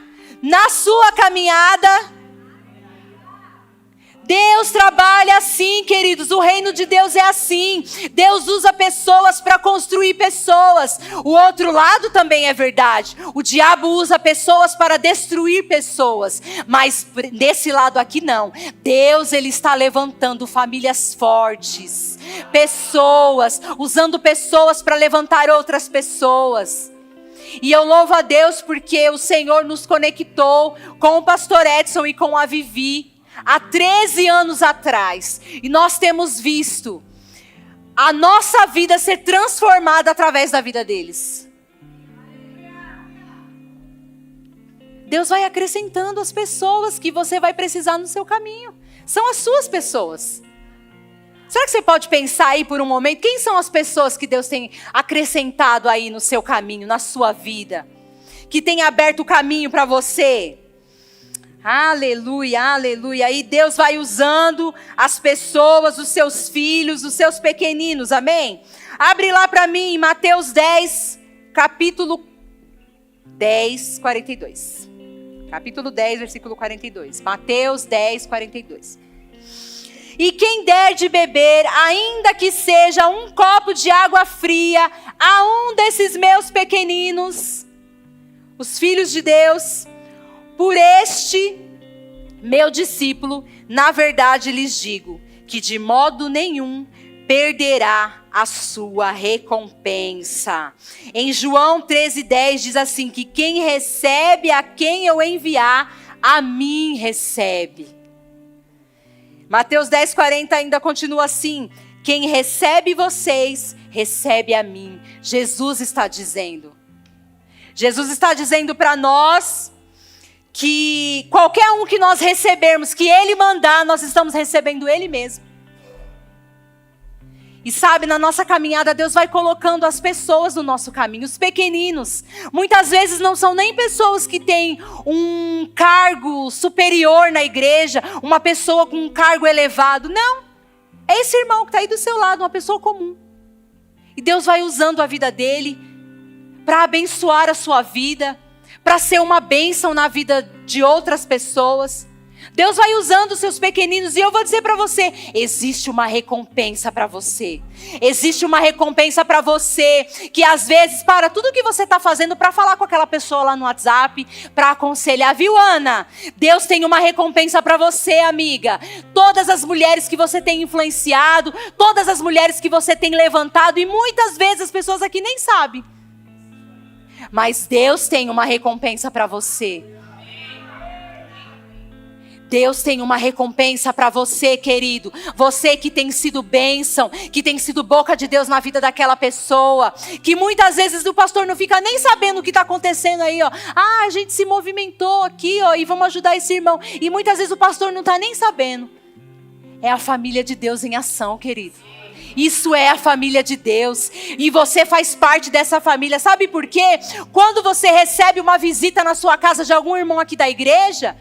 na sua caminhada. Deus trabalha assim, queridos, o reino de Deus é assim. Deus usa pessoas para construir pessoas. O outro lado também é verdade. O diabo usa pessoas para destruir pessoas. Mas desse lado aqui não. Deus, Ele está levantando famílias fortes. Pessoas, usando pessoas para levantar outras pessoas. E eu louvo a Deus porque o Senhor nos conectou com o pastor Edson e com a Vivi. Há 13 anos atrás, e nós temos visto a nossa vida ser transformada através da vida deles. Deus vai acrescentando as pessoas que você vai precisar no seu caminho. São as suas pessoas. Será que você pode pensar aí por um momento, quem são as pessoas que Deus tem acrescentado aí no seu caminho, na sua vida? Que tem aberto o caminho para você? Aleluia, aleluia. E Deus vai usando as pessoas, os seus filhos, os seus pequeninos, amém? Abre lá para mim, Mateus 10, capítulo 10, 42. Capítulo 10, versículo 42. Mateus 10, 42. E quem der de beber, ainda que seja um copo de água fria, a um desses meus pequeninos, os filhos de Deus, por este meu discípulo, na verdade lhes digo, que de modo nenhum perderá a sua recompensa. Em João 13:10 diz assim, que quem recebe a quem eu enviar, a mim recebe. Mateus 10:40 ainda continua assim, quem recebe vocês, recebe a mim. Jesus está dizendo para nós, que qualquer um que nós recebermos, que Ele mandar, nós estamos recebendo Ele mesmo. E sabe, na nossa caminhada, Deus vai colocando as pessoas no nosso caminho, os pequeninos. Muitas vezes não são nem pessoas que têm um cargo superior na igreja, uma pessoa com um cargo elevado. Não, é esse irmão que está aí do seu lado, uma pessoa comum. E Deus vai usando a vida dele para abençoar a sua vida, para ser uma bênção na vida de outras pessoas. Deus vai usando os seus pequeninos, e eu vou dizer para você, existe uma recompensa para você. Existe uma recompensa para você, que às vezes para tudo que você está fazendo, para falar com aquela pessoa lá no WhatsApp, para aconselhar, viu, Ana? Deus tem uma recompensa para você, amiga. Todas as mulheres que você tem influenciado, todas as mulheres que você tem levantado, e muitas vezes as pessoas aqui nem sabem. Mas Deus tem uma recompensa para você. Deus tem uma recompensa para você, querido. Você que tem sido bênção, que tem sido boca de Deus na vida daquela pessoa, que muitas vezes o pastor não fica nem sabendo o que está acontecendo aí, ó. Ah, a gente se movimentou aqui, ó, e vamos ajudar esse irmão. E muitas vezes o pastor não está nem sabendo. É a família de Deus em ação, querido. Isso é a família de Deus. E você faz parte dessa família. Sabe por quê? Quando você recebe uma visita na sua casa de algum irmão aqui da igreja,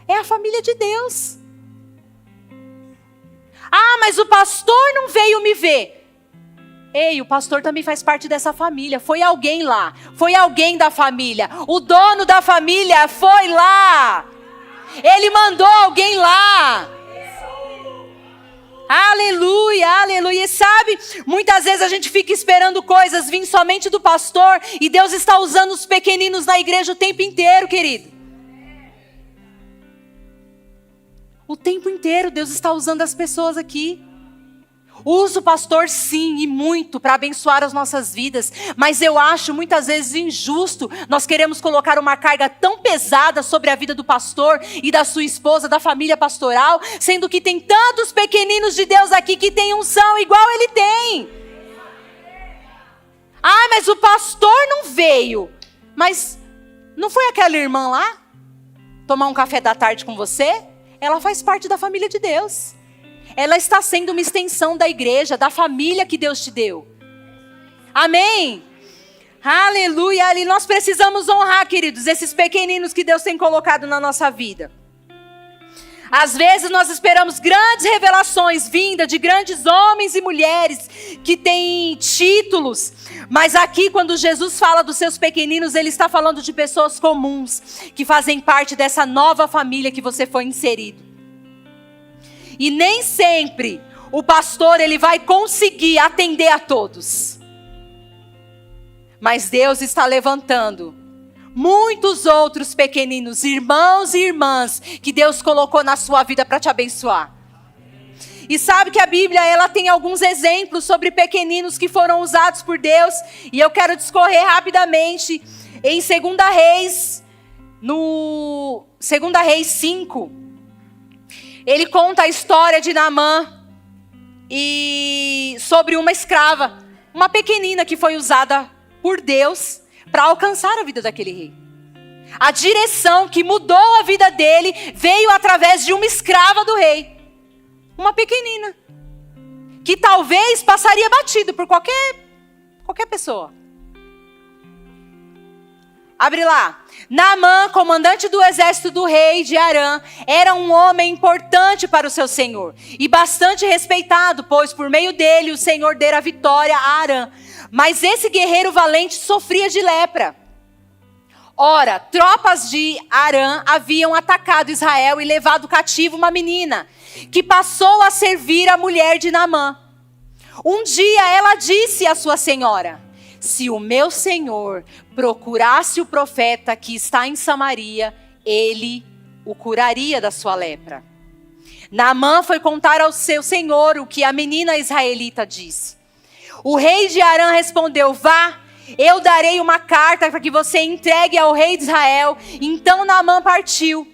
é a família de Deus. Ah, mas o pastor não veio me ver. Ei, o pastor também faz parte dessa família. Foi alguém lá. Foi alguém da família. O dono da família foi lá. Ele mandou alguém lá. Aleluia, aleluia. E sabe, muitas vezes a gente fica esperando coisas vir somente do pastor, e Deus está usando os pequeninos na igreja o tempo inteiro, querido. O tempo inteiro Deus está usando as pessoas aqui. Usa o pastor sim, e muito, para abençoar as nossas vidas. Mas eu acho muitas vezes injusto nós queremos colocar uma carga tão pesada sobre a vida do pastor e da sua esposa, da família pastoral, sendo que tem tantos pequeninos de Deus aqui que têm unção igual ele tem. Ah, mas o pastor não veio. Mas não foi aquela irmã lá tomar um café da tarde com você? Ela faz parte da família de Deus. Ela está sendo uma extensão da igreja, da família que Deus te deu. Amém? Aleluia. E nós precisamos honrar, queridos, esses pequeninos que Deus tem colocado na nossa vida. Às vezes nós esperamos grandes revelações vindas de grandes homens e mulheres que têm títulos. Mas aqui, quando Jesus fala dos seus pequeninos, Ele está falando de pessoas comuns, que fazem parte dessa nova família que você foi inserido. E nem sempre o pastor ele vai conseguir atender a todos. Mas Deus está levantando muitos outros pequeninos, irmãos e irmãs, que Deus colocou na sua vida para te abençoar. E sabe que a Bíblia ela tem alguns exemplos sobre pequeninos que foram usados por Deus. E eu quero discorrer rapidamente em 2 Reis, no 2 Reis 5. Ele conta a história de Naamã e sobre uma escrava, uma pequenina que foi usada por Deus para alcançar a vida daquele rei. A direção que mudou a vida dele veio através de uma escrava do rei. Uma pequenina. Que talvez passaria batido por qualquer pessoa. Abre lá. Naamã, comandante do exército do rei de Arã, era um homem importante para o seu senhor e bastante respeitado, pois por meio dele o Senhor dera vitória a Arã. Mas esse guerreiro valente sofria de lepra. Ora, tropas de Arã haviam atacado Israel e levado cativo uma menina, que passou a servir a mulher de Naamã. Um dia ela disse à sua senhora: se o meu senhor procurasse o profeta que está em Samaria, ele o curaria da sua lepra. Naamã foi contar ao seu senhor o que a menina israelita disse. O rei de Arã respondeu: vá, eu darei uma carta para que você entregue ao rei de Israel. Então Naamã partiu,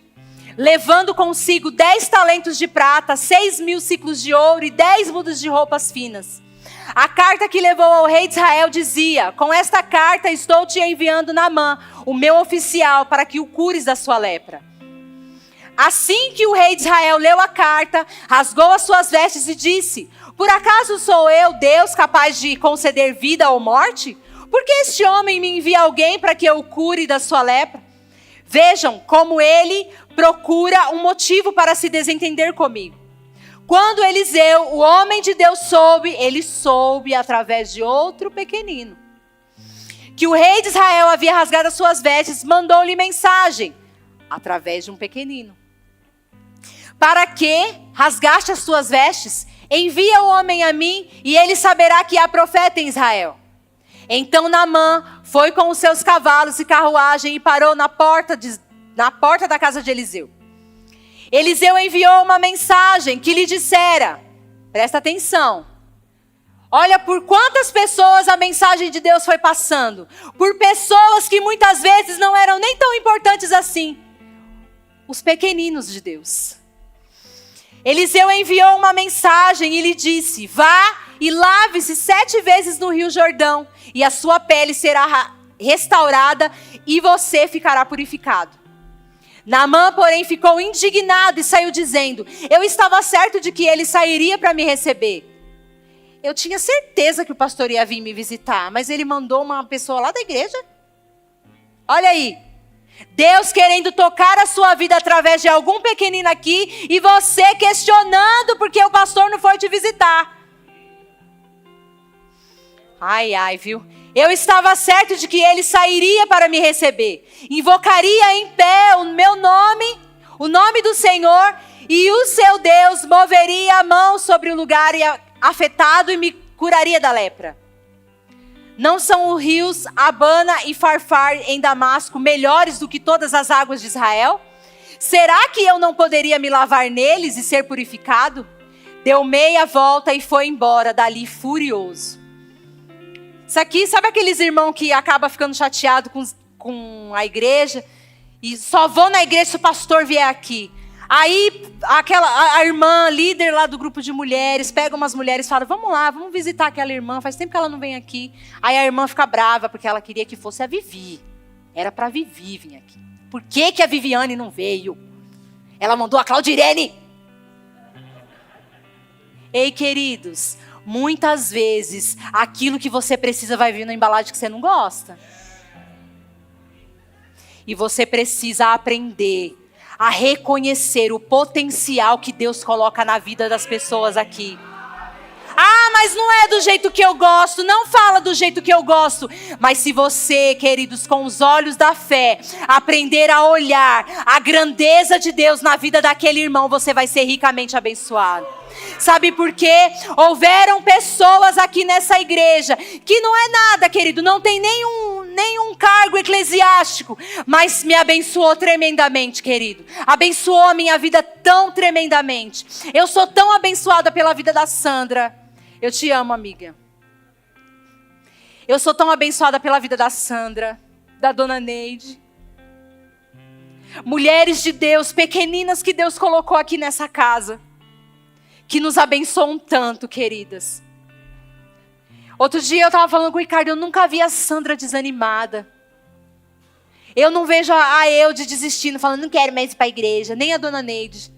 levando consigo 10 talentos de prata, 6.000 ciclos de ouro e 10 mudas de roupas finas. A carta que levou ao rei de Israel dizia: com esta carta estou te enviando Naamã, o meu oficial, para que o cures da sua lepra. Assim que o rei de Israel leu a carta, rasgou as suas vestes e disse: por acaso sou eu, Deus, capaz de conceder vida ou morte? Por que este homem me envia alguém para que eu o cure da sua lepra? Vejam como ele procura um motivo para se desentender comigo. Quando Eliseu, o homem de Deus, ele soube através de outro pequenino, que o rei de Israel havia rasgado as suas vestes, mandou-lhe mensagem, através de um pequenino. Para que rasgaste as suas vestes? Envia o homem a mim, e ele saberá que há profeta em Israel. Então Naamã foi com os seus cavalos e carruagem e parou na porta da casa de Eliseu. Eliseu enviou uma mensagem que lhe dissera, presta atenção, olha por quantas pessoas a mensagem de Deus foi passando, por pessoas que muitas vezes não eram nem tão importantes assim, os pequeninos de Deus. Eliseu enviou uma mensagem e lhe disse: vá e lave-se 7 vezes no rio Jordão, e a sua pele será restaurada e você ficará purificado. Naamã, porém, ficou indignado e saiu dizendo: eu estava certo de que ele sairia para me receber. Eu tinha certeza que o pastor ia vir me visitar, mas ele mandou uma pessoa lá da igreja. Olha aí, Deus querendo tocar a sua vida através de algum pequenino aqui, e você questionando porque o pastor não foi te visitar. Ai, ai, viu? Eu estava certo de que ele sairia para me receber. Invocaria em pé o meu nome, o nome do Senhor, e o seu Deus moveria a mão sobre o lugar afetado e me curaria da lepra. Não são os rios Abana e Farfar em Damasco melhores do que todas as águas de Israel? Será que eu não poderia me lavar neles e ser purificado? Deu meia volta e foi embora dali furioso. Isso aqui, sabe aqueles irmãos que acabam ficando chateados com a igreja? E só vão na igreja se o pastor vier aqui. Aí a irmã, líder lá do grupo de mulheres, pega umas mulheres e fala: vamos lá, vamos visitar aquela irmã, faz tempo que ela não vem aqui. Aí a irmã fica brava porque ela queria que fosse a Vivi. Era para a Vivi vir aqui. Por que a Viviane não veio? Ela mandou a Claudirene. Ei, queridos, muitas vezes aquilo que você precisa vai vir na embalagem que você não gosta. E você precisa aprender a reconhecer o potencial que Deus coloca na vida das pessoas aqui. Ah, mas não é do jeito que eu gosto. Não fala do jeito que eu gosto. Mas se você, queridos, com os olhos da fé, aprender a olhar a grandeza de Deus na vida daquele irmão, você vai ser ricamente abençoado. Sabe por quê? Houveram pessoas aqui nessa igreja que não é nada, querido, não tem nenhum cargo eclesiástico, mas me abençoou tremendamente, querido. Abençoou a minha vida tão tremendamente. Eu sou tão abençoada pela vida da Sandra. Eu te amo, amiga. Eu sou tão abençoada pela vida da Sandra, da dona Neide. Mulheres de Deus, pequeninas que Deus colocou aqui nessa casa, que nos abençoam tanto, queridas. Outro dia eu estava falando com o Ricardo, eu nunca vi a Sandra desanimada. Eu não vejo a Eude desistindo, falando: não quero mais ir para a igreja, nem a dona Neide.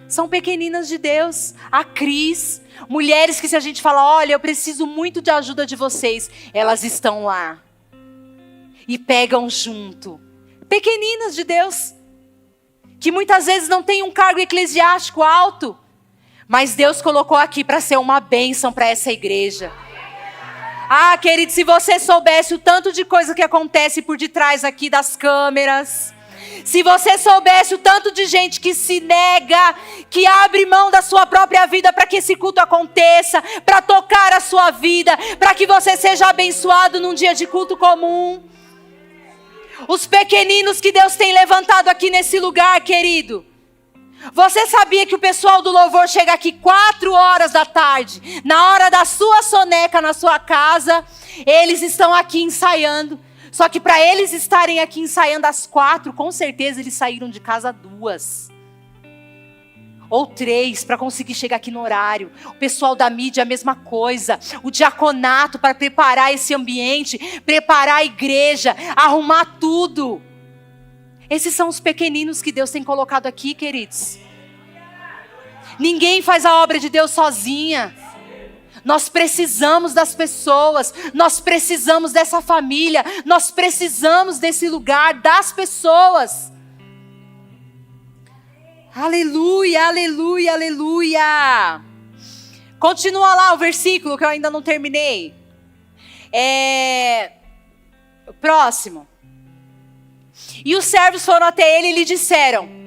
São pequeninas de Deus. A Cris, mulheres que se a gente fala: olha, eu preciso muito de ajuda de vocês, elas estão lá. E pegam junto. Pequeninas de Deus, que muitas vezes não têm um cargo eclesiástico alto, mas Deus colocou aqui para ser uma bênção para essa igreja. Ah, querido, se você soubesse o tanto de coisa que acontece por detrás aqui das câmeras, se você soubesse o tanto de gente que se nega, que abre mão da sua própria vida para que esse culto aconteça, para tocar a sua vida, para que você seja abençoado num dia de culto comum. Os pequeninos que Deus tem levantado aqui nesse lugar, querido. Você sabia que o pessoal do louvor chega aqui 4 horas da tarde, na hora da sua soneca na sua casa, eles estão aqui ensaiando. Só que para eles estarem aqui ensaiando às 4, com certeza eles saíram de casa 2 ou 3 para conseguir chegar aqui no horário. O pessoal da mídia a mesma coisa. O diaconato para preparar esse ambiente, preparar a igreja, arrumar tudo. Esses são os pequeninos que Deus tem colocado aqui, queridos. Ninguém faz a obra de Deus sozinha. Nós precisamos das pessoas, nós precisamos dessa família, nós precisamos desse lugar, das pessoas. Aleluia, aleluia, aleluia. Continua lá o versículo que eu ainda não terminei. Próximo. E os servos foram até ele e lhe disseram.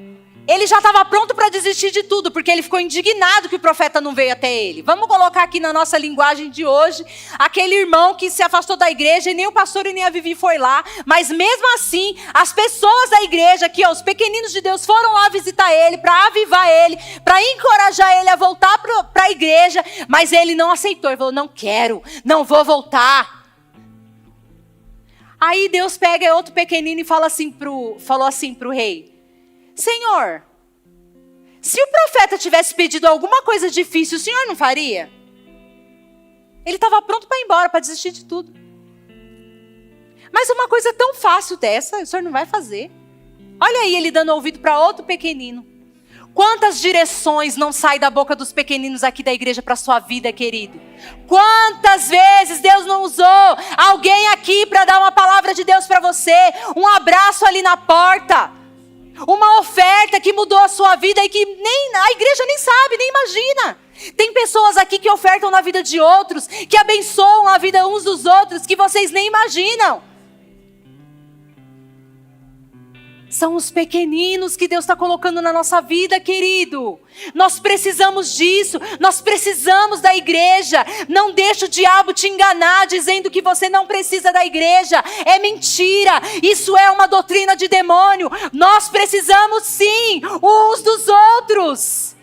Ele já estava pronto para desistir de tudo, porque ele ficou indignado que o profeta não veio até ele. Vamos colocar aqui na nossa linguagem de hoje, aquele irmão que se afastou da igreja e nem o pastor e nem a Vivi foi lá, mas mesmo assim, as pessoas da igreja aqui, ó, os pequeninos de Deus foram lá visitar ele, para avivar ele, para encorajar ele a voltar para a igreja, mas ele não aceitou, ele falou, não quero, não vou voltar. Aí Deus pega outro pequenino e falou assim pro rei, Senhor, se o profeta tivesse pedido alguma coisa difícil, o senhor não faria? Ele estava pronto para ir embora, para desistir de tudo. Mas uma coisa tão fácil dessa, o senhor não vai fazer. Olha aí ele dando ouvido para outro pequenino. Quantas direções não saem da boca dos pequeninos aqui da igreja para a sua vida, querido? Quantas vezes Deus não usou alguém aqui para dar uma palavra de Deus para você, um abraço ali na porta, uma oferta que mudou a sua vida e que nem a igreja nem sabe, nem imagina. Tem pessoas aqui que ofertam na vida de outros, que abençoam a vida uns dos outros, que vocês nem imaginam. São os pequeninos que Deus está colocando na nossa vida, querido. Nós precisamos disso, nós precisamos da igreja. Não deixe o diabo te enganar dizendo que você não precisa da igreja. É mentira, isso é uma doutrina de demônio. Nós precisamos sim, uns dos outros.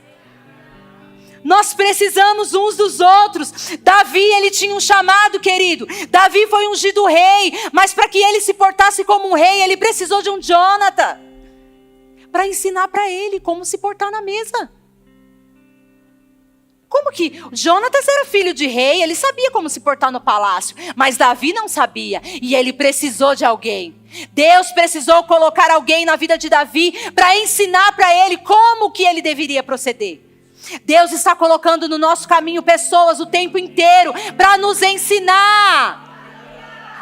Nós precisamos uns dos outros. Davi, ele tinha um chamado, querido. Davi foi ungido rei, mas para que ele se portasse como um rei, ele precisou de um Jonathan para ensinar para ele como se portar na mesa. Como que Jonathan era filho de rei, ele sabia como se portar no palácio, mas Davi não sabia, e ele precisou de alguém. Deus precisou colocar alguém na vida de Davi para ensinar para ele como que ele deveria proceder. Deus está colocando no nosso caminho pessoas o tempo inteiro para nos ensinar.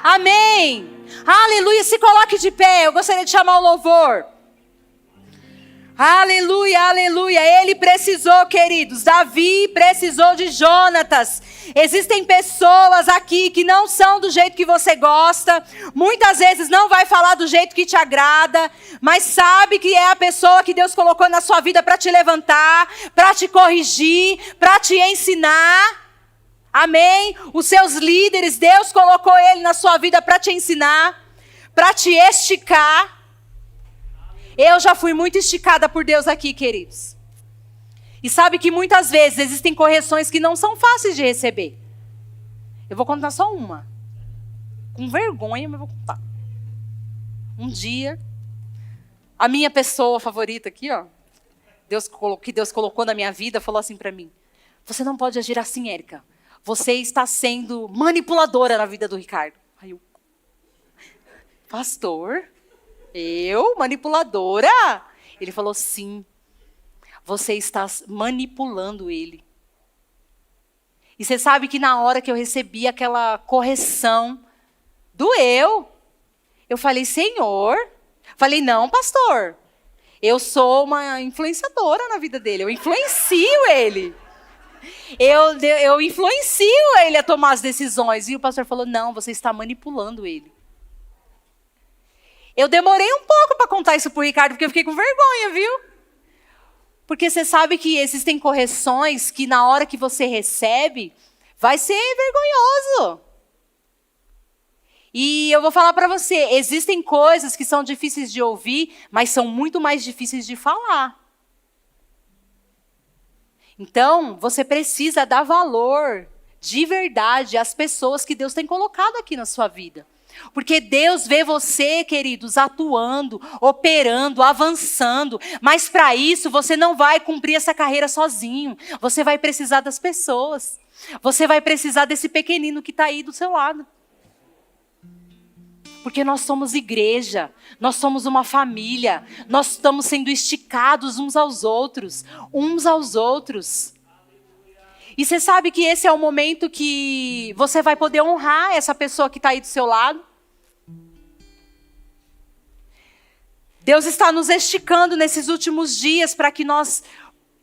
Amém. Aleluia. Se coloque de pé. Eu gostaria de chamar o louvor. Aleluia, aleluia. Ele precisou, queridos. Davi precisou de Jonatas. Existem pessoas aqui que não são do jeito que você gosta. Muitas vezes não vai falar do jeito que te agrada. Mas sabe que é a pessoa que Deus colocou na sua vida para te levantar, para te corrigir, para te ensinar. Amém? Os seus líderes, Deus colocou ele na sua vida para te ensinar, para te esticar. Eu já fui muito esticada por Deus aqui, queridos. E sabe que muitas vezes existem correções que não são fáceis de receber. Eu vou contar só uma. Com vergonha, mas vou contar. Um dia, a minha pessoa favorita aqui, ó, que Deus colocou na minha vida, falou assim para mim, você não pode agir assim, Érica. Você está sendo manipuladora na vida do Ricardo. Aí eu, pastor... Eu, manipuladora? Ele falou, sim, você está manipulando ele. E você sabe que na hora que eu recebi aquela correção, doeu. Eu falei, Senhor, falei, não, pastor, eu sou uma influenciadora na vida dele, eu influencio ele. Eu influencio ele a tomar as decisões. E o pastor falou, não, você está manipulando ele. Eu demorei um pouco para contar isso para o Ricardo, porque eu fiquei com vergonha, viu? Porque você sabe que existem correções que na hora que você recebe, vai ser vergonhoso. E eu vou falar para você, existem coisas que são difíceis de ouvir, mas são muito mais difíceis de falar. Então, você precisa dar valor, de verdade, às pessoas que Deus tem colocado aqui na sua vida. Porque Deus vê você, queridos, atuando, operando, avançando. Mas para isso, você não vai cumprir essa carreira sozinho. Você vai precisar das pessoas. Você vai precisar desse pequenino que está aí do seu lado. Porque nós somos igreja, nós somos uma família, nós estamos sendo esticados uns aos outros. E você sabe que esse é o momento que você vai poder honrar essa pessoa que está aí do seu lado? Deus está nos esticando nesses últimos dias para que nós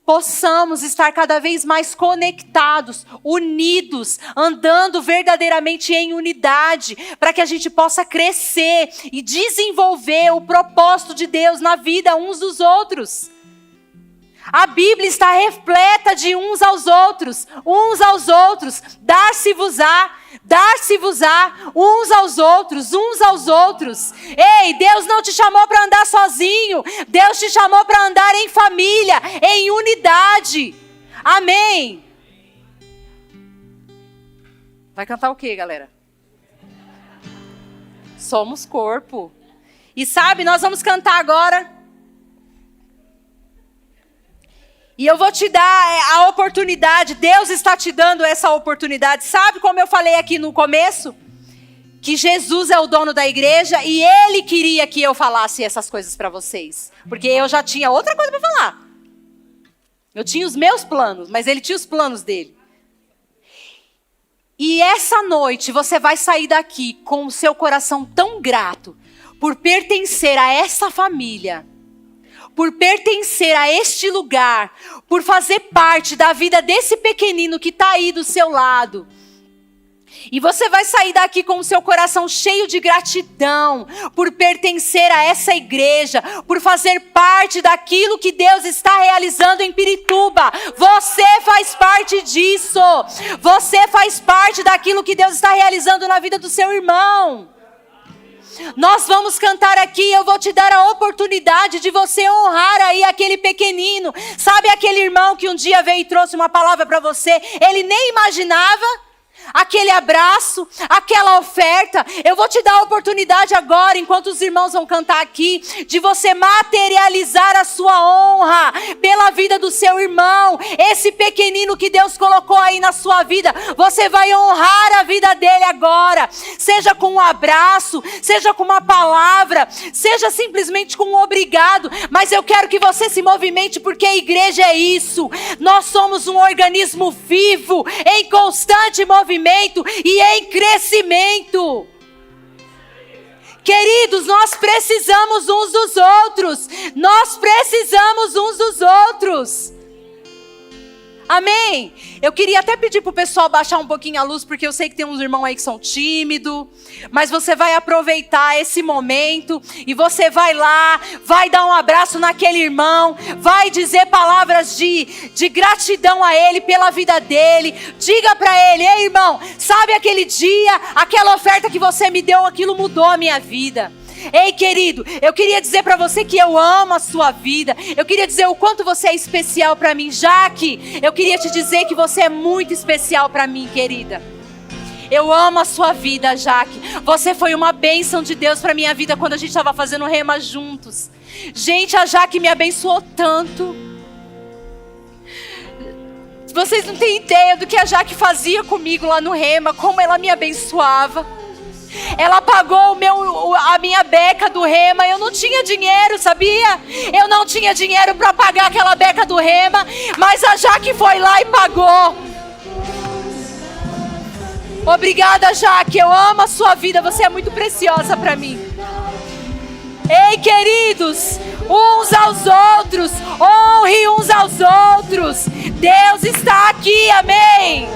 possamos estar cada vez mais conectados, unidos, andando verdadeiramente em unidade, para que a gente possa crescer e desenvolver o propósito de Deus na vida uns dos outros. A Bíblia está repleta de uns aos outros, dar-se-vos-á, uns aos outros. Ei, Deus não te chamou para andar sozinho, Deus te chamou para andar em família, em unidade. Amém. Vai cantar o quê, galera? Somos corpo. E sabe, nós vamos cantar agora. E eu vou te dar a oportunidade, Deus está te dando essa oportunidade. Sabe como eu falei aqui no começo? Que Jesus é o dono da igreja e Ele queria que eu falasse essas coisas para vocês. Porque eu já tinha outra coisa para falar. Eu tinha os meus planos, mas Ele tinha os planos dele. E essa noite você vai sair daqui com o seu coração tão grato por pertencer a essa família, por pertencer a este lugar, por fazer parte da vida desse pequenino que está aí do seu lado. E você vai sair daqui com o seu coração cheio de gratidão, por pertencer a essa igreja, por fazer parte daquilo que Deus está realizando em Pirituba. Você faz parte disso. Você faz parte daquilo que Deus está realizando na vida do seu irmão. Nós vamos cantar aqui, eu vou te dar a oportunidade de você honrar aí aquele pequenino. Sabe aquele irmão que um dia veio e trouxe uma palavra para você? Ele nem imaginava aquele abraço, aquela oferta. Eu vou te dar a oportunidade agora, enquanto os irmãos vão cantar aqui, de você materializar a sua honra pela vida do seu irmão. Esse pequenino que Deus colocou aí na sua vida, você vai honrar a vida dele agora. Seja com um abraço, seja com uma palavra, seja simplesmente com um obrigado. Mas eu quero que você se movimente, porque a igreja é isso. Nós somos um organismo vivo, em constante movimento e em crescimento. Queridos, nós precisamos uns dos outros. Nós precisamos uns dos outros. Amém? Eu queria até pedir para o pessoal baixar um pouquinho a luz, porque eu sei que tem uns irmãos aí que são tímidos. Mas você vai aproveitar esse momento e você vai lá, vai dar um abraço naquele irmão, vai dizer palavras de gratidão a ele pela vida dele. Diga para ele: ei, irmão, sabe aquele dia, aquela oferta que você me deu, aquilo mudou a minha vida. Ei, querido, eu queria dizer para você que eu amo a sua vida. Eu queria dizer o quanto você é especial para mim. Jaque, eu queria te dizer que você é muito especial para mim, querida. Eu amo a sua vida, Jaque. Você foi uma bênção de Deus para minha vida quando a gente estava fazendo rema juntos. Gente, a Jaque me abençoou tanto. Vocês não têm ideia do que a Jaque fazia comigo lá no rema, como ela me abençoava. Ela pagou a minha beca do rema. Eu não tinha dinheiro, sabia? Eu não tinha dinheiro para pagar aquela beca do rema, mas a Jaque foi lá e pagou. Obrigada, Jaque. Eu amo a sua vida. Você é muito preciosa para mim. Ei, queridos, uns aos outros, honre uns aos outros. Deus está aqui, amém.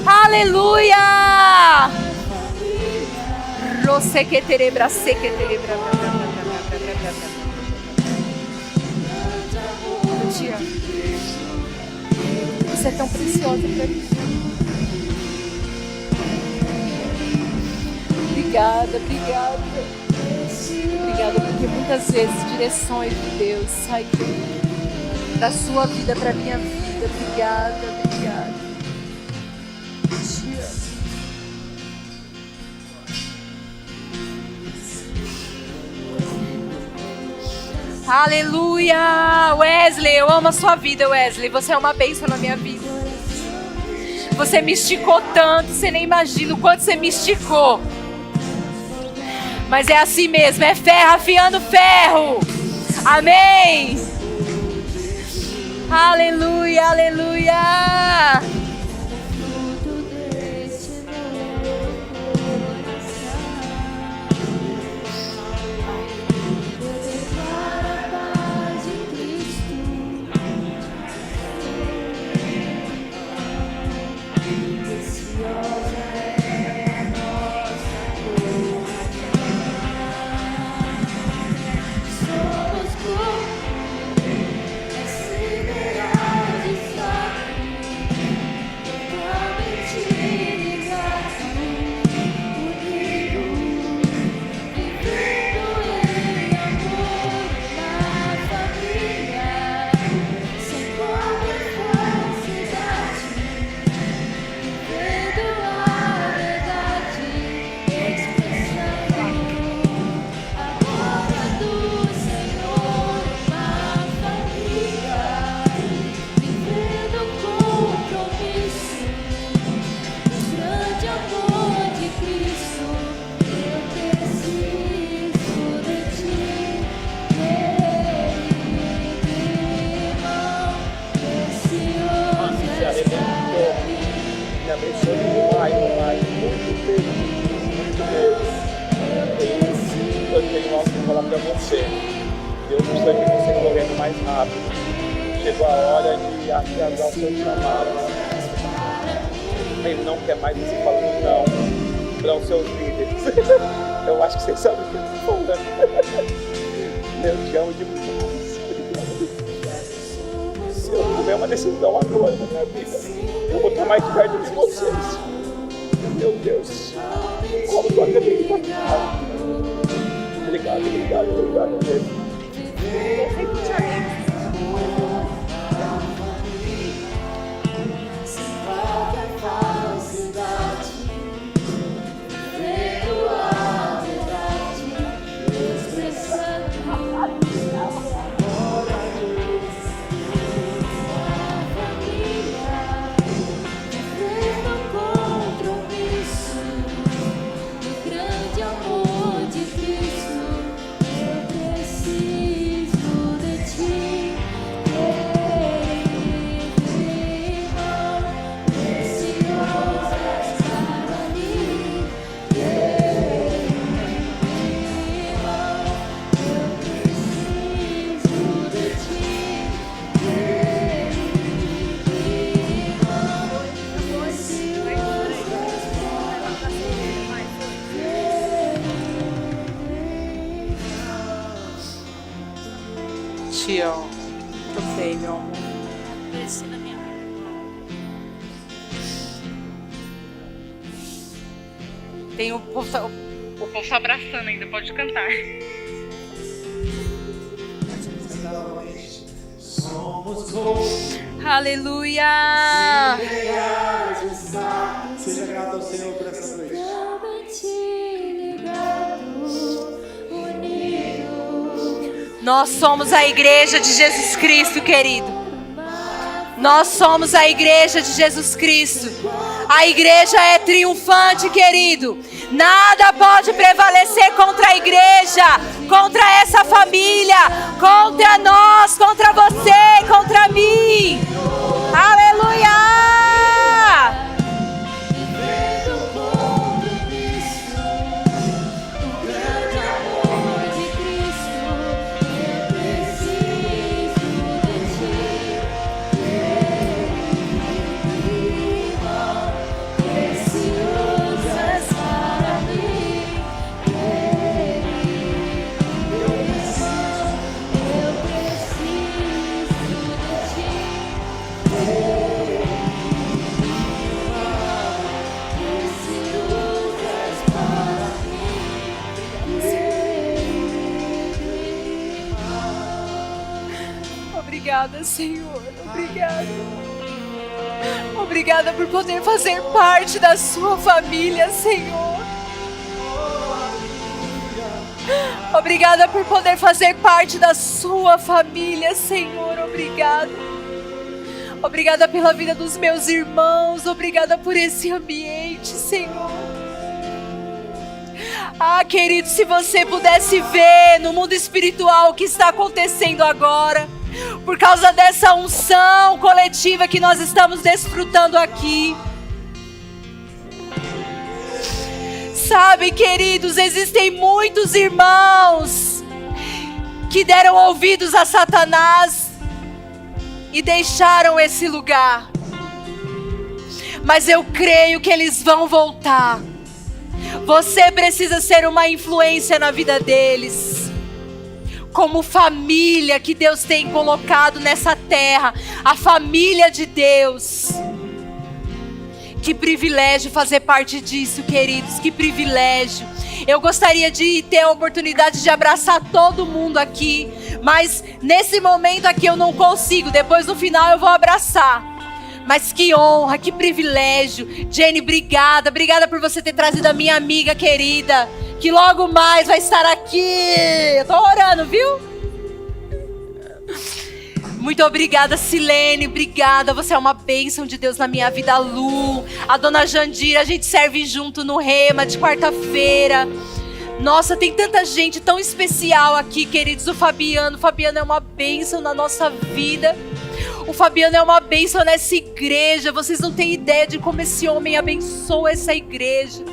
Aleluia. Você que terebra, você que terebra. Eu te amo. Você é tão preciosa para mim. Obrigada, obrigada. Obrigada, porque muitas vezes direções de Deus saíram da sua vida para minha vida. Obrigada, obrigada. Te amo. Aleluia! Wesley, eu amo a sua vida, Wesley. Você é uma bênção na minha vida. Você me esticou tanto, você nem imagina o quanto você me esticou. Mas é assim mesmo, é ferro afiando ferro. Amém. Aleluia, aleluia. Deus precisa de você correndo mais rápido. Chegou a hora de atrasar o seu chamado. Ele não quer mais você falando não para os seus líderes. Eu acho que vocês sabem o que eu estou falando. Deus te amo demais. Se eu tomei uma decisão agora na minha vida, eu vou estar mais perto de vocês. Meu Deus, como eu acredito. Obrigado, obrigado, obrigado mesmo. Tio, tô bem, meu amor. Tem o povo abraçando ainda, pode cantar. Aleluia! Seja grato ao Senhor por essa noite. Nós somos a igreja de Jesus Cristo, querido. Nós somos a igreja de Jesus Cristo. A igreja é triunfante, querido. Nada pode prevalecer contra a igreja, contra essa família, contra nós, contra você, contra mim. Aleluia! Obrigada, Senhor. Obrigada. Obrigada por poder fazer parte da sua família, Senhor. Obrigada por poder fazer parte da sua família, Senhor. Obrigada. Obrigada pela vida dos meus irmãos. Obrigada por esse ambiente, Senhor. Ah, querido, se você pudesse ver no mundo espiritual o que está acontecendo agora, por causa dessa unção coletiva que nós estamos desfrutando aqui. Sabe, queridos, existem muitos irmãos que deram ouvidos a Satanás e deixaram esse lugar. Mas eu creio que eles vão voltar. Você precisa ser uma influência na vida deles. Como família que Deus tem colocado nessa terra, a família de Deus. Que privilégio fazer parte disso, queridos, que privilégio. Eu gostaria de ter a oportunidade de abraçar todo mundo aqui, mas nesse momento aqui eu não consigo, depois no final eu vou abraçar. Mas que honra, que privilégio. Jenny, obrigada por você ter trazido a minha amiga querida, que logo mais vai estar aqui. Eu tô orando, viu? Muito obrigada, Silene, obrigada. Você é uma bênção de Deus na minha vida. A Lu, a dona Jandira, a gente serve junto no Rema de quarta-feira. Nossa, tem tanta gente tão especial aqui, queridos. O Fabiano é uma bênção na nossa vida. O Fabiano é uma bênção nessa igreja. Vocês não têm ideia de como esse homem abençoa essa igreja.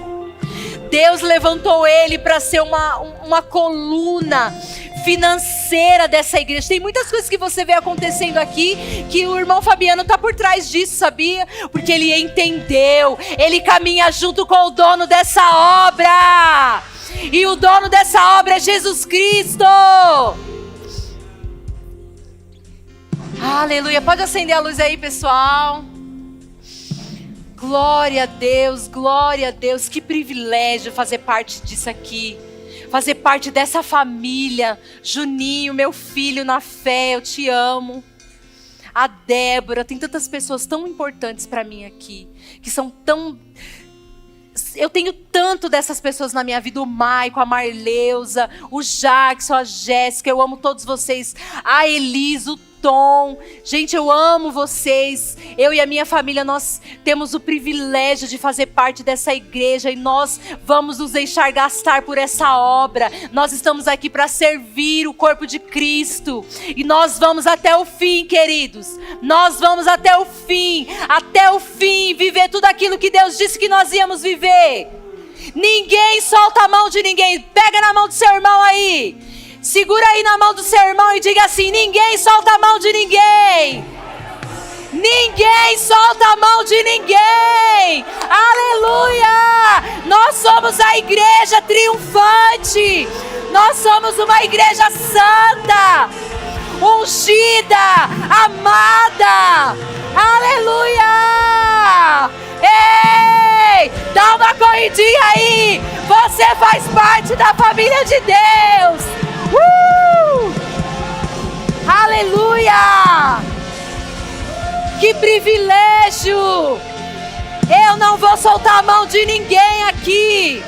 Deus levantou ele para ser uma coluna financeira dessa igreja. Tem muitas coisas que você vê acontecendo aqui que o irmão Fabiano está por trás disso, sabia? Porque ele entendeu. Ele caminha junto com o dono dessa obra. E o dono dessa obra é Jesus Cristo. Aleluia. Pode acender a luz aí, pessoal. Glória a Deus, glória a Deus. Que privilégio fazer parte disso aqui. Fazer parte dessa família. Juninho, meu filho na fé, eu te amo. A Débora, tem tantas pessoas tão importantes para mim aqui. Que são tão... Eu tenho tanto dessas pessoas na minha vida. O Maico, a Marleusa, o Jackson, a Jéssica. Eu amo todos vocês. A Elisa, o Tom. Gente, eu amo vocês. Eu e a minha família, nós temos o privilégio de fazer parte dessa igreja. E nós vamos nos deixar gastar por essa obra. Nós estamos aqui para servir o corpo de Cristo. E nós vamos até o fim, queridos. Nós vamos até o fim. Até o fim. Viver tudo aquilo que Deus disse que nós íamos viver. Ninguém solta a mão de ninguém. Pega na mão do seu irmão aí. Segura aí na mão do seu irmão e diga assim: ninguém solta a mão de ninguém. Ninguém solta a mão de ninguém. Aleluia! Nós somos a igreja triunfante. Nós somos uma igreja santa, ungida, amada. Aleluia! Ei! Dá uma corridinha aí. Você faz parte da família de Deus. Aleluia! Que privilégio! Eu não vou soltar a mão de ninguém aqui.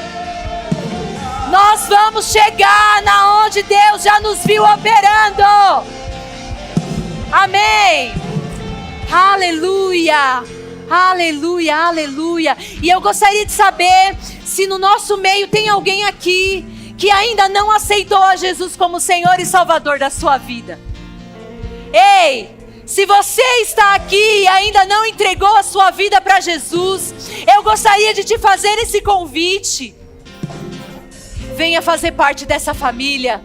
Nós vamos chegar na onde Deus já nos viu operando. Amém! Aleluia! Aleluia, aleluia! E eu gostaria de saber se no nosso meio tem alguém aqui que ainda não aceitou a Jesus como Senhor e Salvador da sua vida. Ei, se você está aqui e ainda não entregou a sua vida para Jesus, eu gostaria de te fazer esse convite. Venha fazer parte dessa família.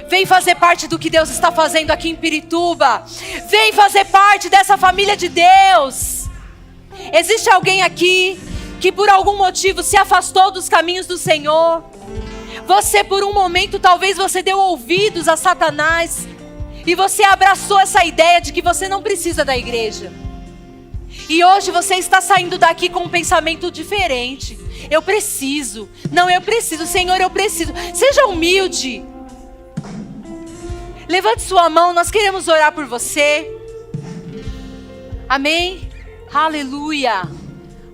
Vem fazer parte do que Deus está fazendo aqui em Pirituba. Vem fazer parte dessa família de Deus. Existe alguém aqui que por algum motivo se afastou dos caminhos do Senhor? Você por um momento, talvez você deu ouvidos a Satanás e você abraçou essa ideia de que você não precisa da igreja. E hoje você está saindo daqui com um pensamento diferente. Eu preciso. Não, eu preciso. Senhor, eu preciso. Seja humilde. Levante sua mão, nós queremos orar por você. Amém? Aleluia.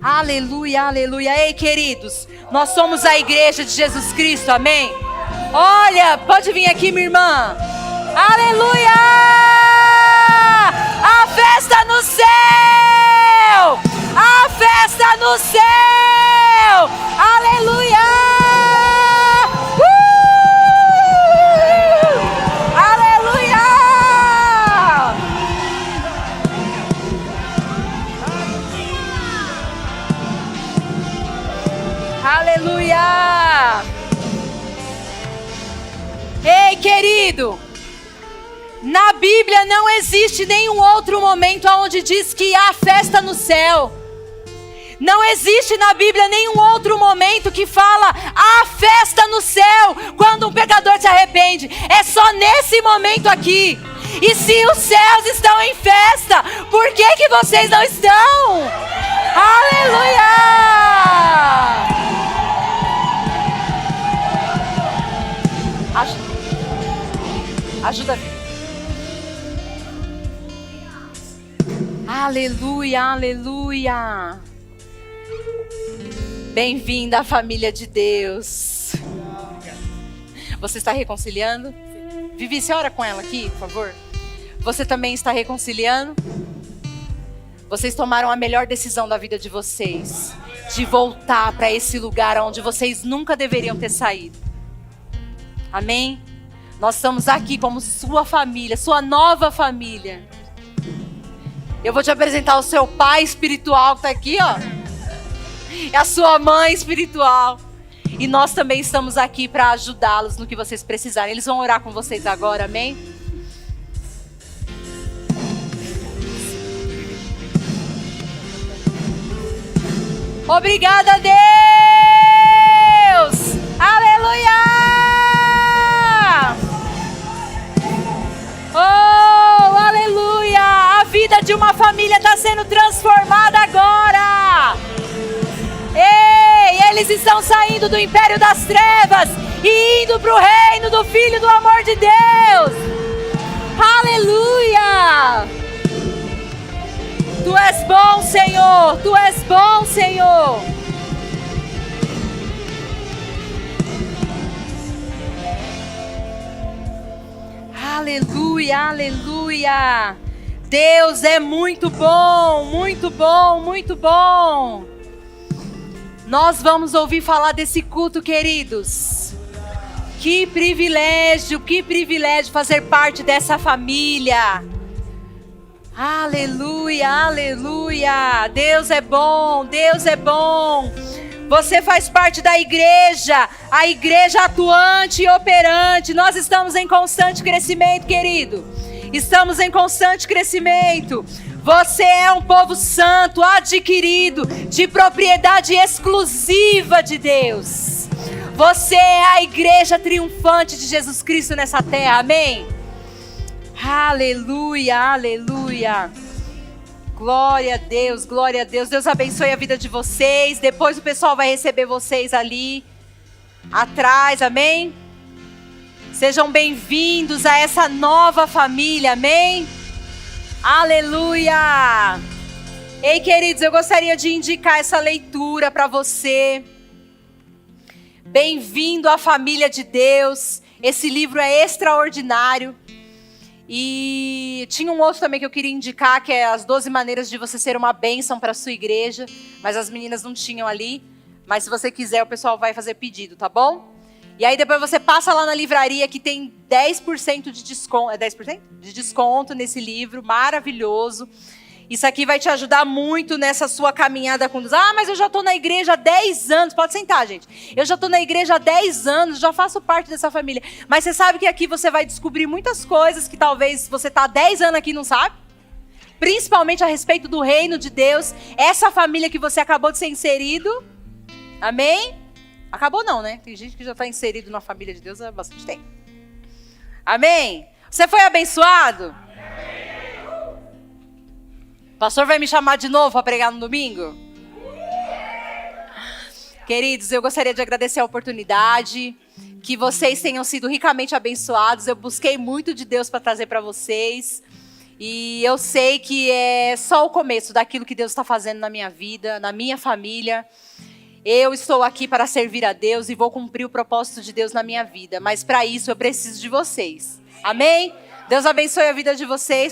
Aleluia, aleluia. Ei, queridos, nós somos a igreja de Jesus Cristo, amém? Olha, pode vir aqui, minha irmã. Aleluia! A festa no céu! A festa no céu! Aleluia! Aleluia! Ei, querido, na Bíblia não existe nenhum outro momento onde diz que há festa no céu. Não existe na Bíblia nenhum outro momento que fala há festa no céu quando um pecador se arrepende. É só nesse momento aqui. E se os céus estão em festa, por que vocês não estão? Aleluia! Ajuda. Aleluia, aleluia. Bem-vinda à família de Deus. Você está reconciliando? Vivi, você ora com ela aqui, por favor. Você também está reconciliando? Vocês tomaram a melhor decisão da vida de vocês, de voltar para esse lugar onde vocês nunca deveriam ter saído. Amém? Nós estamos aqui como sua família, sua nova família. Eu vou te apresentar o seu pai espiritual que está aqui, ó. É a sua mãe espiritual. E nós também estamos aqui para ajudá-los no que vocês precisarem. Eles vão orar com vocês agora, amém? Obrigada, Deus! Aleluia! Oh, aleluia! A vida de uma família está sendo transformada agora! Ei, eles estão saindo do império das trevas e indo para o reino do Filho do amor de Deus. Aleluia! Tu és bom, Senhor. Tu és bom, Senhor. Aleluia, aleluia. Deus é muito bom, muito bom, muito bom. Nós vamos ouvir falar desse culto, queridos. Que privilégio fazer parte dessa família. Aleluia, aleluia. Deus é bom, Deus é bom. Você faz parte da igreja, a igreja atuante e operante. Nós estamos em constante crescimento, querido. Estamos em constante crescimento. Você é um povo santo, adquirido, de propriedade exclusiva de Deus. Você é a igreja triunfante de Jesus Cristo nessa terra, amém? Aleluia, aleluia. Glória a Deus, glória a Deus. Deus abençoe a vida de vocês. Depois o pessoal vai receber vocês ali atrás, amém? Sejam bem-vindos a essa nova família, amém? Aleluia! Ei, queridos, eu gostaria de indicar essa leitura para você. Bem-vindo à família de Deus. Esse livro é extraordinário. E tinha um outro também que eu queria indicar, que é As 12 Maneiras de Você Ser uma Bênção para a Sua Igreja. Mas as meninas não tinham ali. Mas se você quiser, o pessoal vai fazer pedido, tá bom? E aí depois você passa lá na livraria que tem 10% de desconto. É 10%? De desconto nesse livro, maravilhoso. Isso aqui vai te ajudar muito nessa sua caminhada com Deus. Ah, mas eu já estou na igreja há 10 anos. Pode sentar, gente. Eu já estou na igreja há 10 anos, já faço parte dessa família. Mas você sabe que aqui você vai descobrir muitas coisas que talvez você está há 10 anos aqui e não sabe? Principalmente a respeito do reino de Deus. Essa família que você acabou de ser inserido. Amém? Acabou não, né? Tem gente que já está inserido na família de Deus há bastante tempo. Amém? Você foi abençoado? O pastor vai me chamar de novo para pregar no domingo? Queridos, eu gostaria de agradecer a oportunidade, que vocês tenham sido ricamente abençoados. Eu busquei muito de Deus para trazer para vocês. E eu sei que é só o começo daquilo que Deus está fazendo na minha vida, na minha família. Eu estou aqui para servir a Deus e vou cumprir o propósito de Deus na minha vida. Mas para isso eu preciso de vocês. Amém? Deus abençoe a vida de vocês.